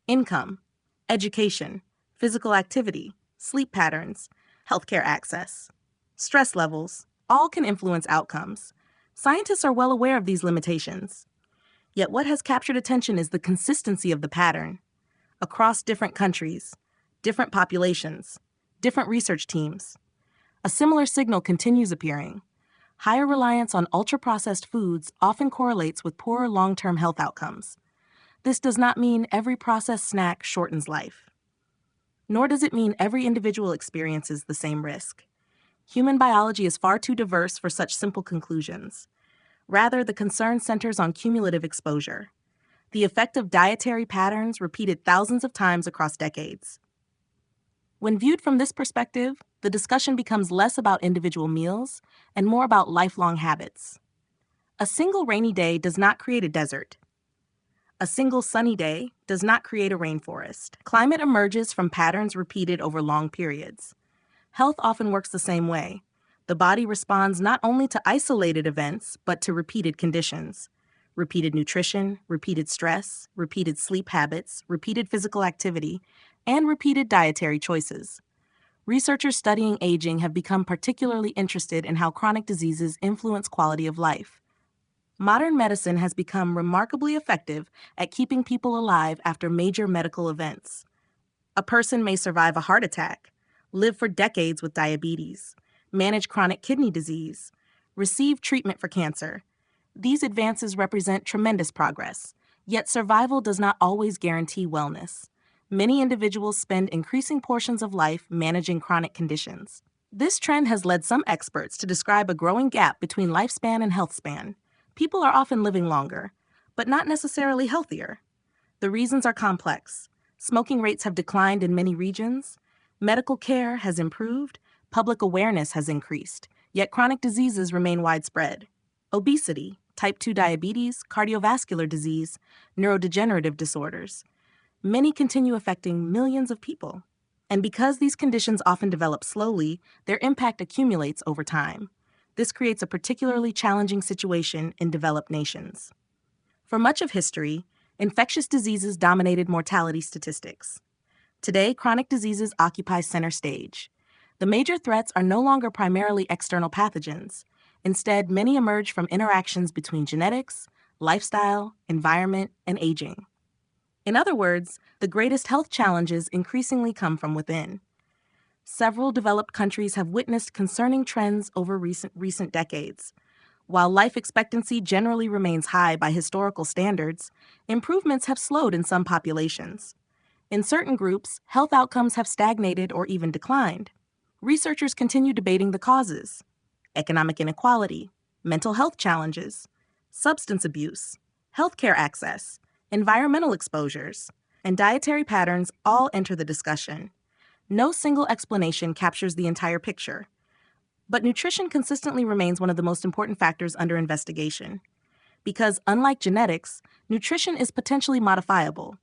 Income, education, physical activity, sleep patterns, healthcare access, stress levels, all can influence outcomes. Scientists are well aware of these limitations. Yet what has captured attention is the consistency of the pattern. Across different countries, different populations, different research teams, a similar signal continues appearing. Higher reliance on ultra-processed foods often correlates with poorer long-term health outcomes. This does not mean every processed snack shortens life. Nor does it mean every individual experiences the same risk. Human biology is far too diverse for such simple conclusions. Rather, the concern centers on cumulative exposure, the effect of dietary patterns repeated thousands of times across decades. When viewed from this perspective, the discussion becomes less about individual meals and more about lifelong habits. A single rainy day does not create a desert. A single sunny day does not create a rainforest. Climate emerges from patterns repeated over long periods. Health often works the same way. The body responds not only to isolated events, but to repeated conditions. Repeated nutrition, repeated stress, repeated sleep habits, repeated physical activity, and repeated dietary choices. Researchers studying aging have become particularly interested in how chronic diseases influence quality of life. Modern medicine has become remarkably effective at keeping people alive after major medical events. A person may survive a heart attack, live for decades with diabetes, manage chronic kidney disease, receive treatment for cancer. These advances represent tremendous progress, yet survival does not always guarantee wellness. Many individuals spend increasing portions of life managing chronic conditions. This trend has led some experts to describe a growing gap between lifespan and health span. People are often living longer, but not necessarily healthier. The reasons are complex. Smoking rates have declined in many regions. Medical care has improved. Public awareness has increased, yet chronic diseases remain widespread. Obesity, type 2 diabetes, cardiovascular disease, neurodegenerative disorders. Many continue affecting millions of people. And because these conditions often develop slowly, their impact accumulates over time. This creates a particularly challenging situation in developed nations. For much of history, infectious diseases dominated mortality statistics. Today, chronic diseases occupy center stage. The major threats are no longer primarily external pathogens. Instead, many emerge from interactions between genetics, lifestyle, environment, and aging. In other words, the greatest health challenges increasingly come from within. Several developed countries have witnessed concerning trends over recent decades. While life expectancy generally remains high by historical standards, improvements have slowed in some populations. In certain groups, health outcomes have stagnated or even declined. Researchers continue debating the causes: economic inequality, mental health challenges, substance abuse, healthcare access, environmental exposures, and dietary patterns all enter the discussion. No single explanation captures the entire picture. But nutrition consistently remains one of the most important factors under investigation. Because unlike genetics, nutrition is potentially modifiable.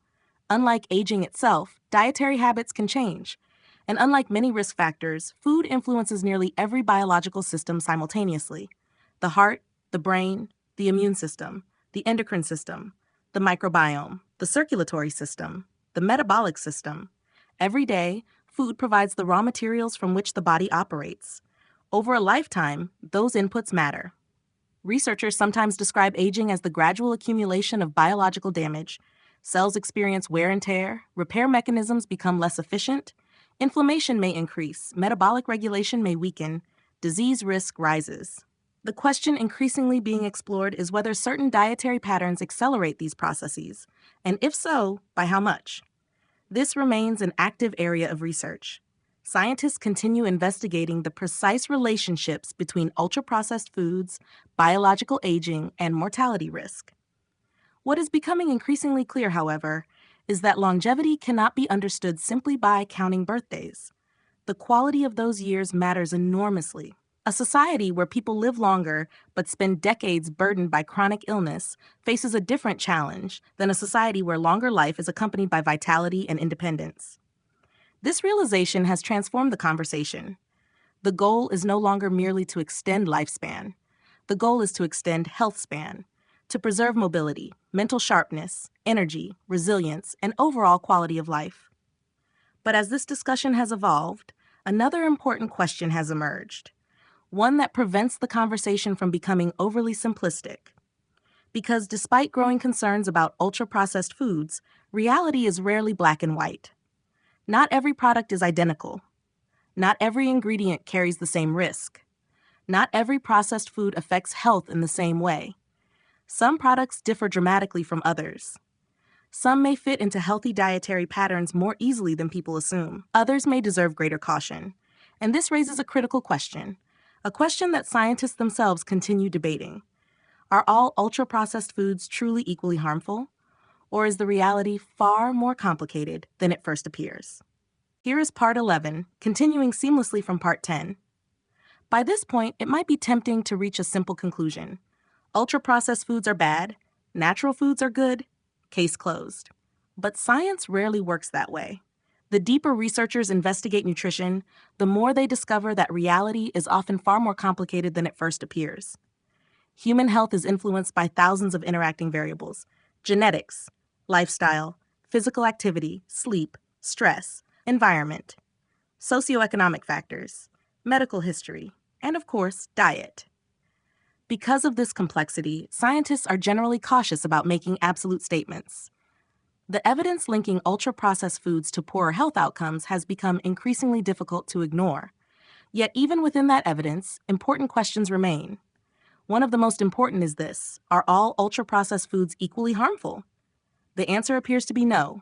Unlike aging itself, dietary habits can change. And unlike many risk factors, food influences nearly every biological system simultaneously: the heart, the brain, the immune system, the endocrine system, the microbiome, the circulatory system, the metabolic system. Every day, food provides the raw materials from which the body operates. Over a lifetime, those inputs matter. Researchers sometimes describe aging as the gradual accumulation of biological damage. Cells experience wear and tear, repair mechanisms become less efficient, inflammation may increase, metabolic regulation may weaken, disease risk rises. The question increasingly being explored is whether certain dietary patterns accelerate these processes, and if so, by how much. This remains an active area of research. Scientists continue investigating the precise relationships between ultra-processed foods, biological aging, and mortality risk. What is becoming increasingly clear, however, is that longevity cannot be understood simply by counting birthdays. The quality of those years matters enormously. A society where people live longer but spend decades burdened by chronic illness faces a different challenge than a society where longer life is accompanied by vitality and independence. This realization has transformed the conversation. The goal is no longer merely to extend lifespan. The goal is to extend health span, to preserve mobility, mental sharpness, energy, resilience, and overall quality of life. But as this discussion has evolved, another important question has emerged, one that prevents the conversation from becoming overly simplistic. Because despite growing concerns about ultra-processed foods, reality is rarely black and white. Not every product is identical. Not every ingredient carries the same risk. Not every processed food affects health in the same way. Some products differ dramatically from others. Some may fit into healthy dietary patterns more easily than people assume. Others may deserve greater caution. And this raises a critical question, a question that scientists themselves continue debating. Are all ultra-processed foods truly equally harmful? Or is the reality far more complicated than it first appears? Here is part 11, continuing seamlessly from part 10. By this point, it might be tempting to reach a simple conclusion. Ultra-processed foods are bad, natural foods are good, case closed. But science rarely works that way. The deeper researchers investigate nutrition, the more they discover that reality is often far more complicated than it first appears. Human health is influenced by thousands of interacting variables: genetics, lifestyle, physical activity, sleep, stress, environment, socioeconomic factors, medical history, and of course, diet. Because of this complexity, scientists are generally cautious about making absolute statements. The evidence linking ultra-processed foods to poorer health outcomes has become increasingly difficult to ignore. Yet even within that evidence, important questions remain. One of the most important is this: are all ultra-processed foods equally harmful? The answer appears to be no.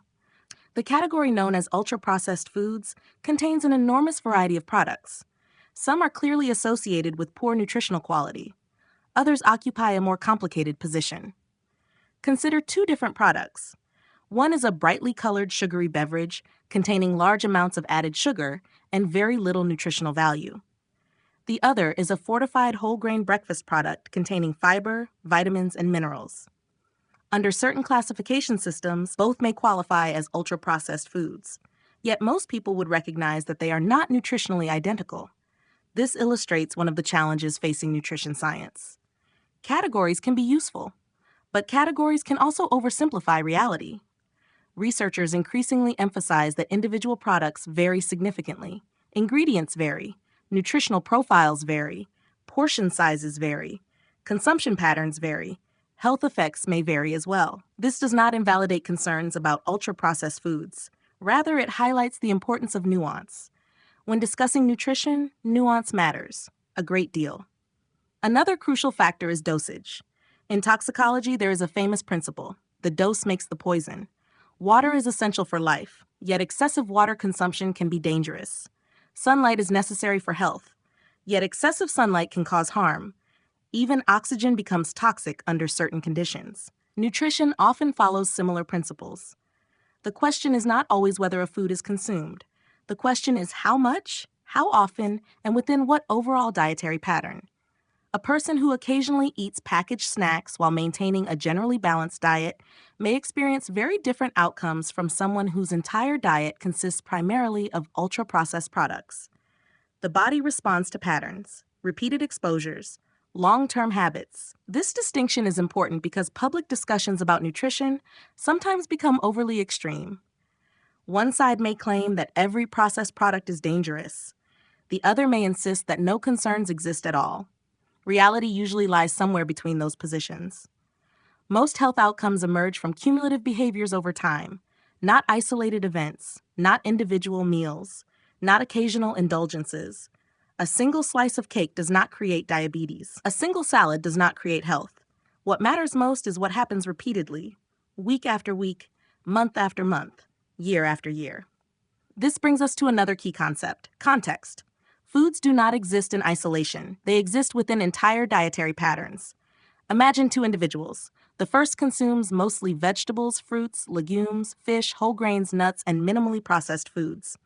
The category known as ultra-processed foods contains an enormous variety of products. Some are clearly associated with poor nutritional quality. Others occupy a more complicated position. Consider two different products. One is a brightly colored sugary beverage containing large amounts of added sugar and very little nutritional value. The other is a fortified whole grain breakfast product containing fiber, vitamins, and minerals. Under certain classification systems, both may qualify as ultra-processed foods. Yet most people would recognize that they are not nutritionally identical. This illustrates one of the challenges facing nutrition science. Categories can be useful, but categories can also oversimplify reality. Researchers increasingly emphasize that individual products vary significantly. Ingredients vary, nutritional profiles vary, portion sizes vary, consumption patterns vary, health effects may vary as well. This does not invalidate concerns about ultra-processed foods. Rather, it highlights the importance of nuance. When discussing nutrition, nuance matters a great deal. Another crucial factor is dosage. In toxicology, there is a famous principle: the dose makes the poison. Water is essential for life, yet excessive water consumption can be dangerous. Sunlight is necessary for health, yet excessive sunlight can cause harm. Even oxygen becomes toxic under certain conditions. Nutrition often follows similar principles. The question is not always whether a food is consumed. The question is how much, how often, and within what overall dietary pattern. A person who occasionally eats packaged snacks while maintaining a generally balanced diet may experience very different outcomes from someone whose entire diet consists primarily of ultra-processed products. The body responds to patterns, repeated exposures, long-term habits. This distinction is important because public discussions about nutrition sometimes become overly extreme. One side may claim that every processed product is dangerous. The other may insist that no concerns exist at all. Reality usually lies somewhere between those positions. Most health outcomes emerge from cumulative behaviors over time, not isolated events, not individual meals, not occasional indulgences. A single slice of cake does not create diabetes. A single salad does not create health. What matters most is what happens repeatedly, week after week, month after month, year after year. This brings us to another key concept: context. Foods do not exist in isolation. They exist within entire dietary patterns. Imagine two individuals. The first consumes mostly vegetables, fruits, legumes, fish, whole grains, nuts, and minimally processed foods.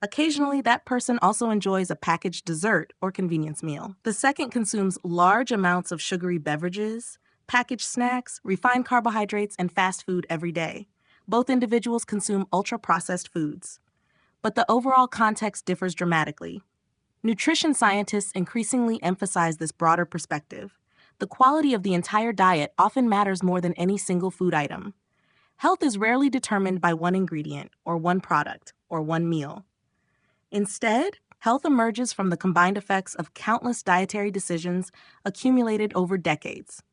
Occasionally, that person also enjoys a packaged dessert or convenience meal. The second consumes large amounts of sugary beverages, packaged snacks, refined carbohydrates, and fast food every day. Both individuals consume ultra-processed foods. But the overall context differs dramatically. Nutrition scientists increasingly emphasize this broader perspective. The quality of the entire diet often matters more than any single food item. Health is rarely determined by one ingredient, or one product, or one meal. Instead, health emerges from the combined effects of countless dietary decisions accumulated over decades.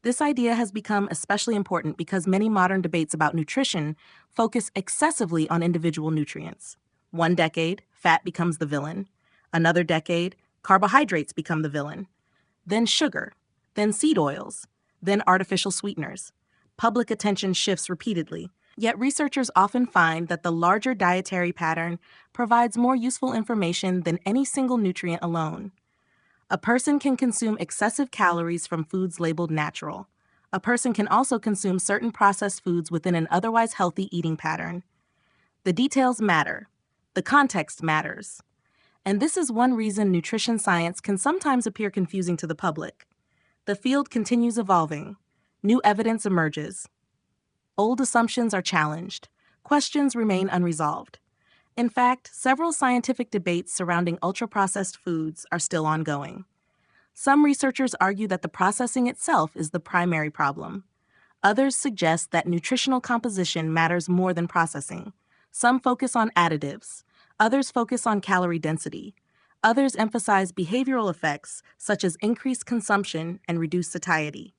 This idea has become especially important because many modern debates about nutrition focus excessively on individual nutrients. One decade, fat becomes the villain. Another decade, carbohydrates become the villain. Then sugar, then seed oils, then artificial sweeteners. Public attention shifts repeatedly, yet researchers often find that the larger dietary pattern provides more useful information than any single nutrient alone. A person can consume excessive calories from foods labeled natural. A person can also consume certain processed foods within an otherwise healthy eating pattern. The details matter. The context matters. And this is one reason nutrition science can sometimes appear confusing to the public. The field continues evolving. New evidence emerges. Old assumptions are challenged. Questions remain unresolved. In fact, several scientific debates surrounding ultra-processed foods are still ongoing. Some researchers argue that the processing itself is the primary problem. Others suggest that nutritional composition matters more than processing. Some focus on additives. Others focus on calorie density. Others emphasize behavioral effects such as increased consumption and reduced satiety.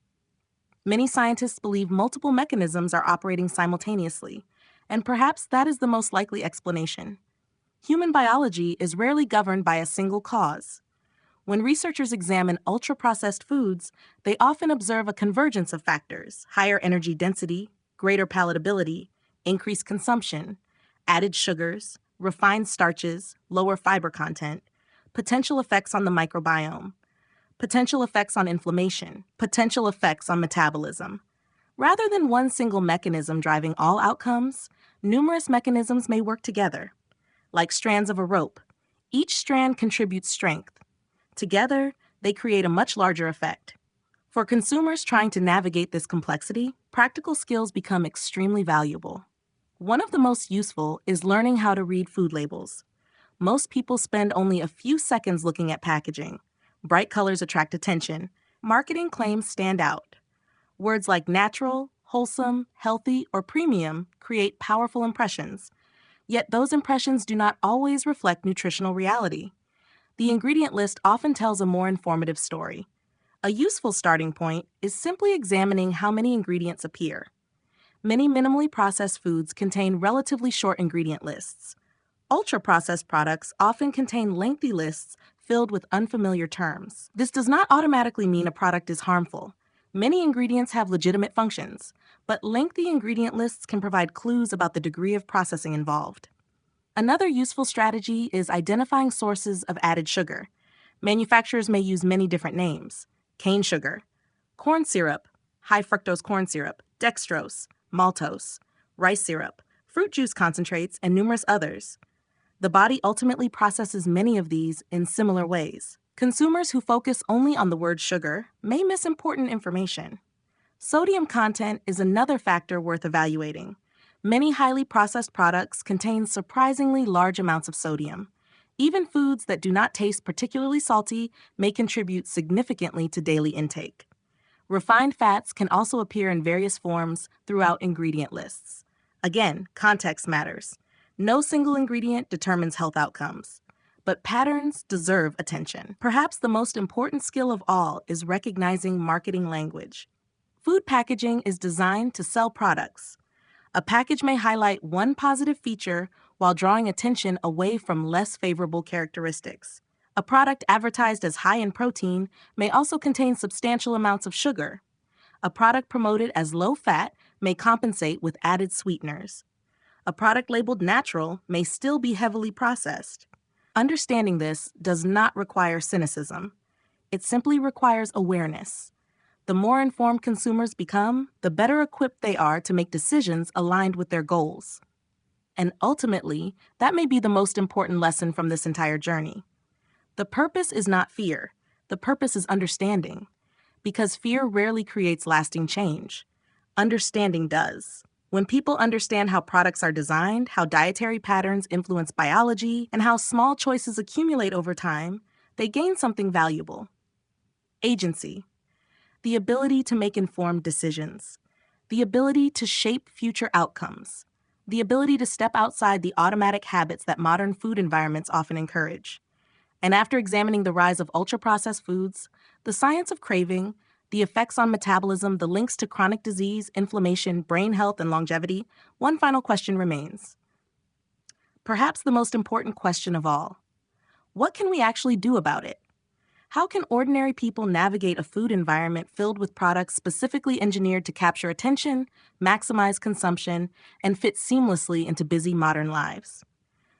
Many scientists believe multiple mechanisms are operating simultaneously, and perhaps that is the most likely explanation. Human biology is rarely governed by a single cause. When researchers examine ultra-processed foods, they often observe a convergence of factors: higher energy density, greater palatability, increased consumption, added sugars, refined starches, lower fiber content, potential effects on the microbiome, potential effects on inflammation, potential effects on metabolism. Rather than one single mechanism driving all outcomes, numerous mechanisms may work together. Like strands of a rope, each strand contributes strength. Together, they create a much larger effect. For consumers trying to navigate this complexity, practical skills become extremely valuable. One of the most useful is learning how to read food labels. Most people spend only a few seconds looking at packaging. Bright colors attract attention. Marketing claims stand out. Words like natural, wholesome, healthy, or premium create powerful impressions. Yet those impressions do not always reflect nutritional reality. The ingredient list often tells a more informative story. A useful starting point is simply examining how many ingredients appear. Many minimally processed foods contain relatively short ingredient lists. Ultra-processed products often contain lengthy lists filled with unfamiliar terms. This does not automatically mean a product is harmful. Many ingredients have legitimate functions, but lengthy ingredient lists can provide clues about the degree of processing involved. Another useful strategy is identifying sources of added sugar. Manufacturers may use many different names: cane sugar, corn syrup, high fructose corn syrup, dextrose, maltose, rice syrup, fruit juice concentrates, and numerous others. The body ultimately processes many of these in similar ways. Consumers who focus only on the word sugar may miss important information. Sodium content is another factor worth evaluating. Many highly processed products contain surprisingly large amounts of sodium. Even foods that do not taste particularly salty may contribute significantly to daily intake. Refined fats can also appear in various forms throughout ingredient lists. Again, context matters. No single ingredient determines health outcomes, but patterns deserve attention. Perhaps the most important skill of all is recognizing marketing language. Food packaging is designed to sell products. A package may highlight one positive feature while drawing attention away from less favorable characteristics. A product advertised as high in protein may also contain substantial amounts of sugar. A product promoted as low fat may compensate with added sweeteners. A product labeled natural may still be heavily processed. Understanding this does not require cynicism. It simply requires awareness. The more informed consumers become, the better equipped they are to make decisions aligned with their goals. And ultimately, that may be the most important lesson from this entire journey. The purpose is not fear. The purpose is understanding. Because fear rarely creates lasting change. Understanding does. When people understand how products are designed, how dietary patterns influence biology, and how small choices accumulate over time, they gain something valuable. Agency. The ability to make informed decisions. The ability to shape future outcomes. The ability to step outside the automatic habits that modern food environments often encourage. And after examining the rise of ultra-processed foods, the science of craving, the effects on metabolism, the links to chronic disease, inflammation, brain health, and longevity, one final question remains. Perhaps the most important question of all. What can we actually do about it? How can ordinary people navigate a food environment filled with products specifically engineered to capture attention, maximize consumption, and fit seamlessly into busy modern lives?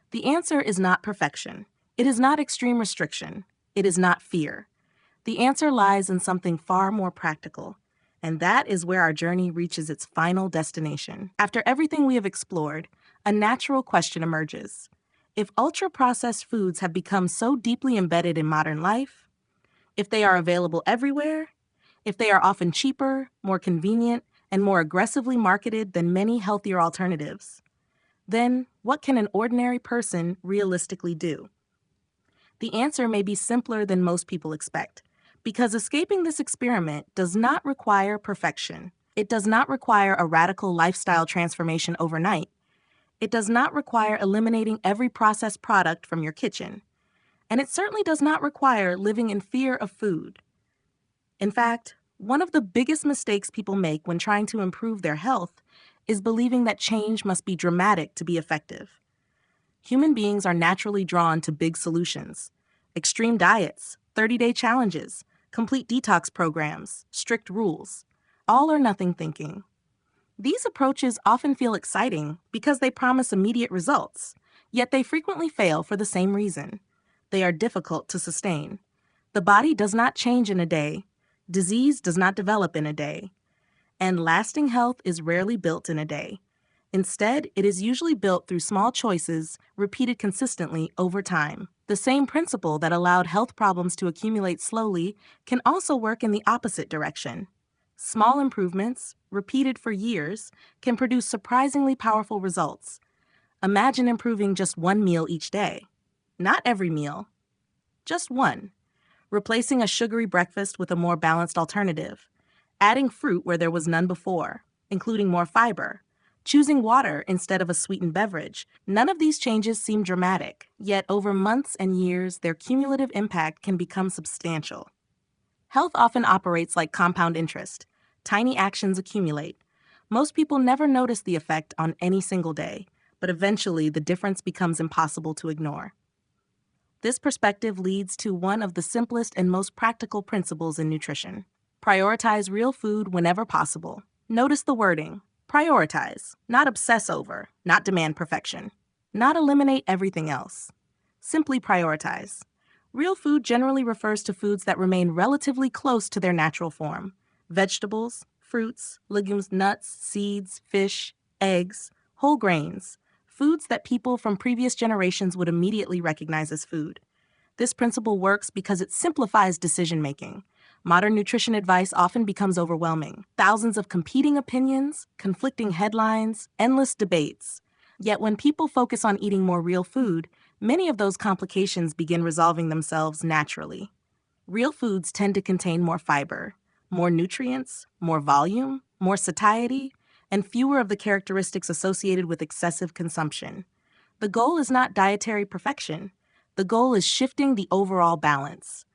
The answer is not perfection. It is not extreme restriction. It is not fear. The answer lies in something far more practical, and that is where our journey reaches its final destination. After everything we have explored, a natural question emerges. If ultra-processed foods have become so deeply embedded in modern life, if they are available everywhere, if they are often cheaper, more convenient, and more aggressively marketed than many healthier alternatives, then what can an ordinary person realistically do? The answer may be simpler than most people expect, because escaping this experiment does not require perfection. It does not require a radical lifestyle transformation overnight. It does not require eliminating every processed product from your kitchen. And it certainly does not require living in fear of food. In fact, one of the biggest mistakes people make when trying to improve their health is believing that change must be dramatic to be effective. Human beings are naturally drawn to big solutions. Extreme diets, 30-day challenges, complete detox programs, strict rules, all or nothing thinking. These approaches often feel exciting because they promise immediate results, yet they frequently fail for the same reason. They are difficult to sustain. The body does not change in a day. Disease does not develop in a day. And lasting health is rarely built in a day. Instead, it is usually built through small choices repeated consistently over time. The same principle that allowed health problems to accumulate slowly can also work in the opposite direction. Small improvements, repeated for years, can produce surprisingly powerful results. Imagine improving just one meal each day. Not every meal, just one. Replacing a sugary breakfast with a more balanced alternative. Adding fruit where there was none before, including more fiber. Choosing water instead of a sweetened beverage. None of these changes seem dramatic, yet over months and years, their cumulative impact can become substantial. Health often operates like compound interest. Tiny actions accumulate. Most people never notice the effect on any single day, but eventually the difference becomes impossible to ignore. This perspective leads to one of the simplest and most practical principles in nutrition. Prioritize real food whenever possible. Notice the wording. Prioritize, not obsess over, not demand perfection. Not eliminate everything else. Simply prioritize. Real food generally refers to foods that remain relatively close to their natural form. Vegetables, fruits, legumes, nuts, seeds, fish, eggs, whole grains, foods that people from previous generations would immediately recognize as food. This principle works because it simplifies decision-making. Modern nutrition advice often becomes overwhelming. Thousands of competing opinions, conflicting headlines, endless debates. Yet when people focus on eating more real food, many of those complications begin resolving themselves naturally. Real foods tend to contain more fiber, more nutrients, more volume, more satiety, and fewer of the characteristics associated with excessive consumption. The goal is not dietary perfection. The goal is shifting the overall balance.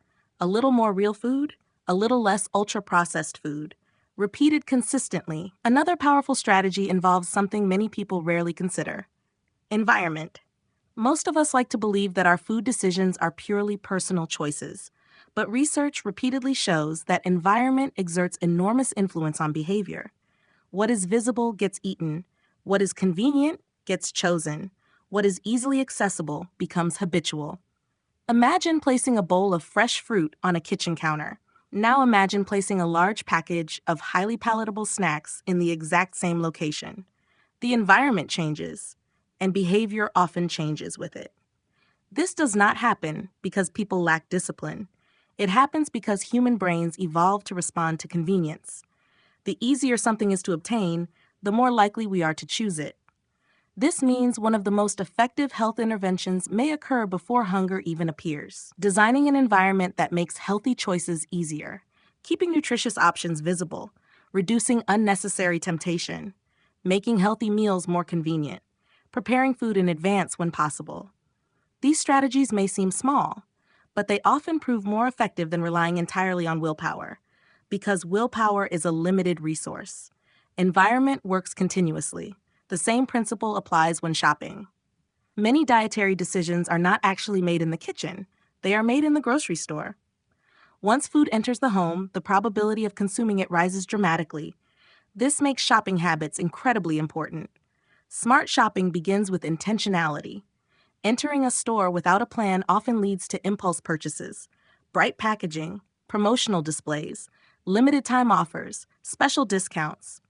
A little more real food, a little less ultra-processed food, repeated consistently. Another powerful strategy involves something many people rarely consider: environment. Most of us like to believe that our food decisions are purely personal choices, but research repeatedly shows that environment exerts enormous influence on behavior. What is visible gets eaten. What is convenient gets chosen. What is easily accessible becomes habitual. Imagine placing a bowl of fresh fruit on a kitchen counter. Now imagine placing a large package of highly palatable snacks in the exact same location. The environment changes, and behavior often changes with it. This does not happen because people lack discipline. It happens because human brains evolved to respond to convenience. The easier something is to obtain, the more likely we are to choose it. This means one of the most effective health interventions may occur before hunger even appears. Designing an environment that makes healthy choices easier, keeping nutritious options visible, reducing unnecessary temptation, making healthy meals more convenient, preparing food in advance when possible. These strategies may seem small, but they often prove more effective than relying entirely on willpower, because willpower is a limited resource. Environment works continuously. The same principle applies when shopping. Many dietary decisions are not actually made in the kitchen. They are made in the grocery store. Once food enters the home, the probability of consuming it rises dramatically. This makes shopping habits incredibly important. Smart shopping begins with intentionality. Entering a store without a plan often leads to impulse purchases, bright packaging, promotional displays, limited time offers, special discounts.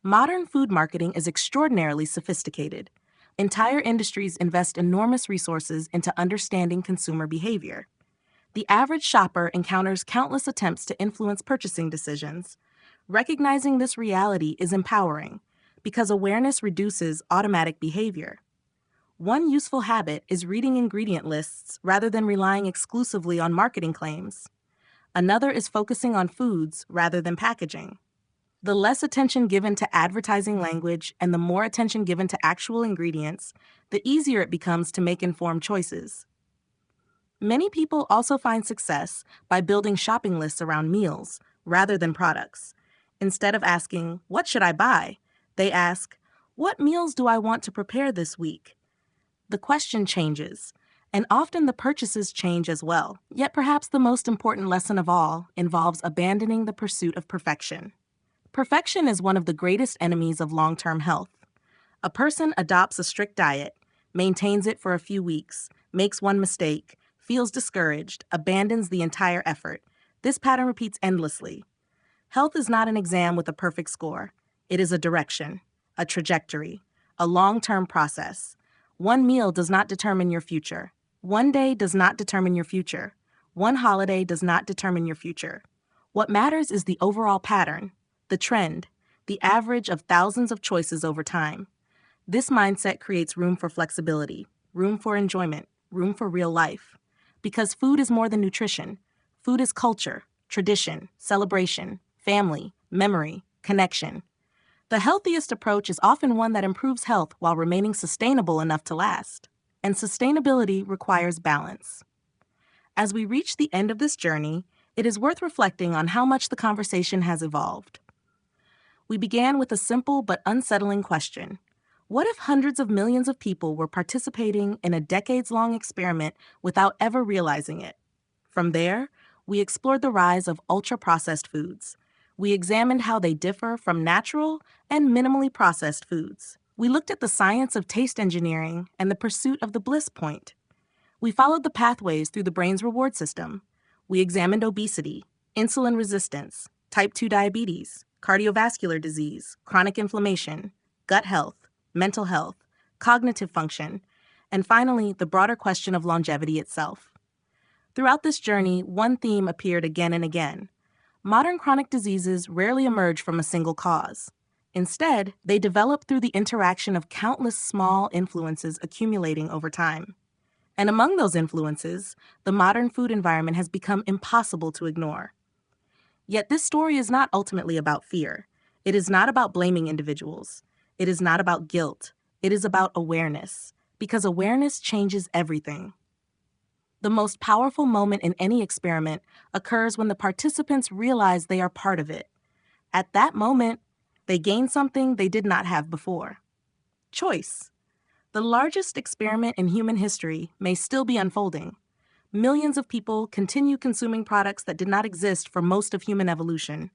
Modern food marketing is extraordinarily sophisticated. Entire industries invest enormous resources into understanding consumer behavior. The average shopper encounters countless attempts to influence purchasing decisions. Recognizing this reality is empowering because awareness reduces automatic behavior. One useful habit is reading ingredient lists rather than relying exclusively on marketing claims. Another is focusing on foods rather than packaging. The less attention given to advertising language and the more attention given to actual ingredients, the easier it becomes to make informed choices. Many people also find success by building shopping lists around meals rather than products. Instead of asking, "What should I buy?" they ask, "What meals do I want to prepare this week?" The question changes, and often the purchases change as well. Yet perhaps the most important lesson of all involves abandoning the pursuit of perfection. Perfection is one of the greatest enemies of long-term health. A person adopts a strict diet, maintains it for a few weeks, makes one mistake, feels discouraged, abandons the entire effort. This pattern repeats endlessly. Health is not an exam with a perfect score. It is a direction, a trajectory, a long-term process. One meal does not determine your future. One day does not determine your future. One holiday does not determine your future. What matters is the overall pattern, the trend, the average of thousands of choices over time. This mindset creates room for flexibility, room for enjoyment, room for real life. Because food is more than nutrition. Food is culture, tradition, celebration, family, memory, connection. The healthiest approach is often one that improves health while remaining sustainable enough to last. And sustainability requires balance. As we reach the end of this journey, it is worth reflecting on how much the conversation has evolved. We began with a simple but unsettling question. What if hundreds of millions of people were participating in a decades-long experiment without ever realizing it? From there, we explored the rise of ultra-processed foods. We examined how they differ from natural and minimally processed foods. We looked at the science of taste engineering and the pursuit of the bliss point. We followed the pathways through the brain's reward system. We examined obesity, insulin resistance, type 2 diabetes, cardiovascular disease, chronic inflammation, gut health, mental health, cognitive function, and finally, the broader question of longevity itself. Throughout this journey, one theme appeared again and again. Modern chronic diseases rarely emerge from a single cause. Instead, they develop through the interaction of countless small influences accumulating over time. And among those influences, the modern food environment has become impossible to ignore. Yet this story is not ultimately about fear. It is not about blaming individuals. It is not about guilt. It is about awareness, because awareness changes everything. The most powerful moment in any experiment occurs when the participants realize they are part of it. At that moment, they gain something they did not have before. Choice. The largest experiment in human history may still be unfolding. Millions of people continue consuming products that did not exist for most of human evolution.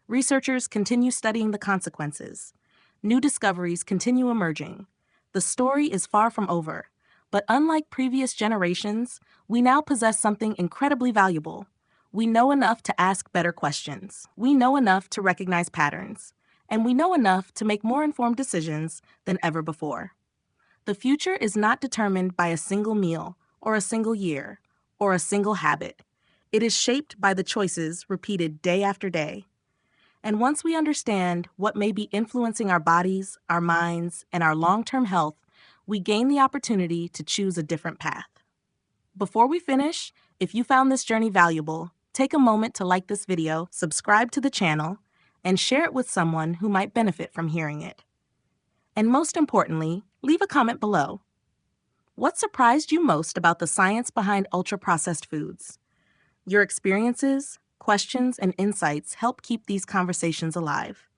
Researchers continue studying the consequences. New discoveries continue emerging. The story is far from over, but unlike previous generations, we now possess something incredibly valuable. We know enough to ask better questions. We know enough to recognize patterns. And we know enough to make more informed decisions than ever before. The future is not determined by a single meal, or a single year, or a single habit. It is shaped by the choices repeated day after day. And once we understand what may be influencing our bodies, our minds, and our long-term health, we gain the opportunity to choose a different path. Before we finish, if you found this journey valuable, take a moment to like this video, subscribe to the channel, and share it with someone who might benefit from hearing it. And most importantly, leave a comment below. What surprised you most about the science behind ultra-processed foods? Your experiences, questions, and insights help keep these conversations alive.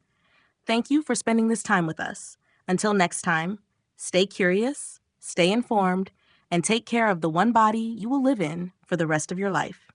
Thank you for spending this time with us. Until next time, stay curious, stay informed, and take care of the one body you will live in for the rest of your life.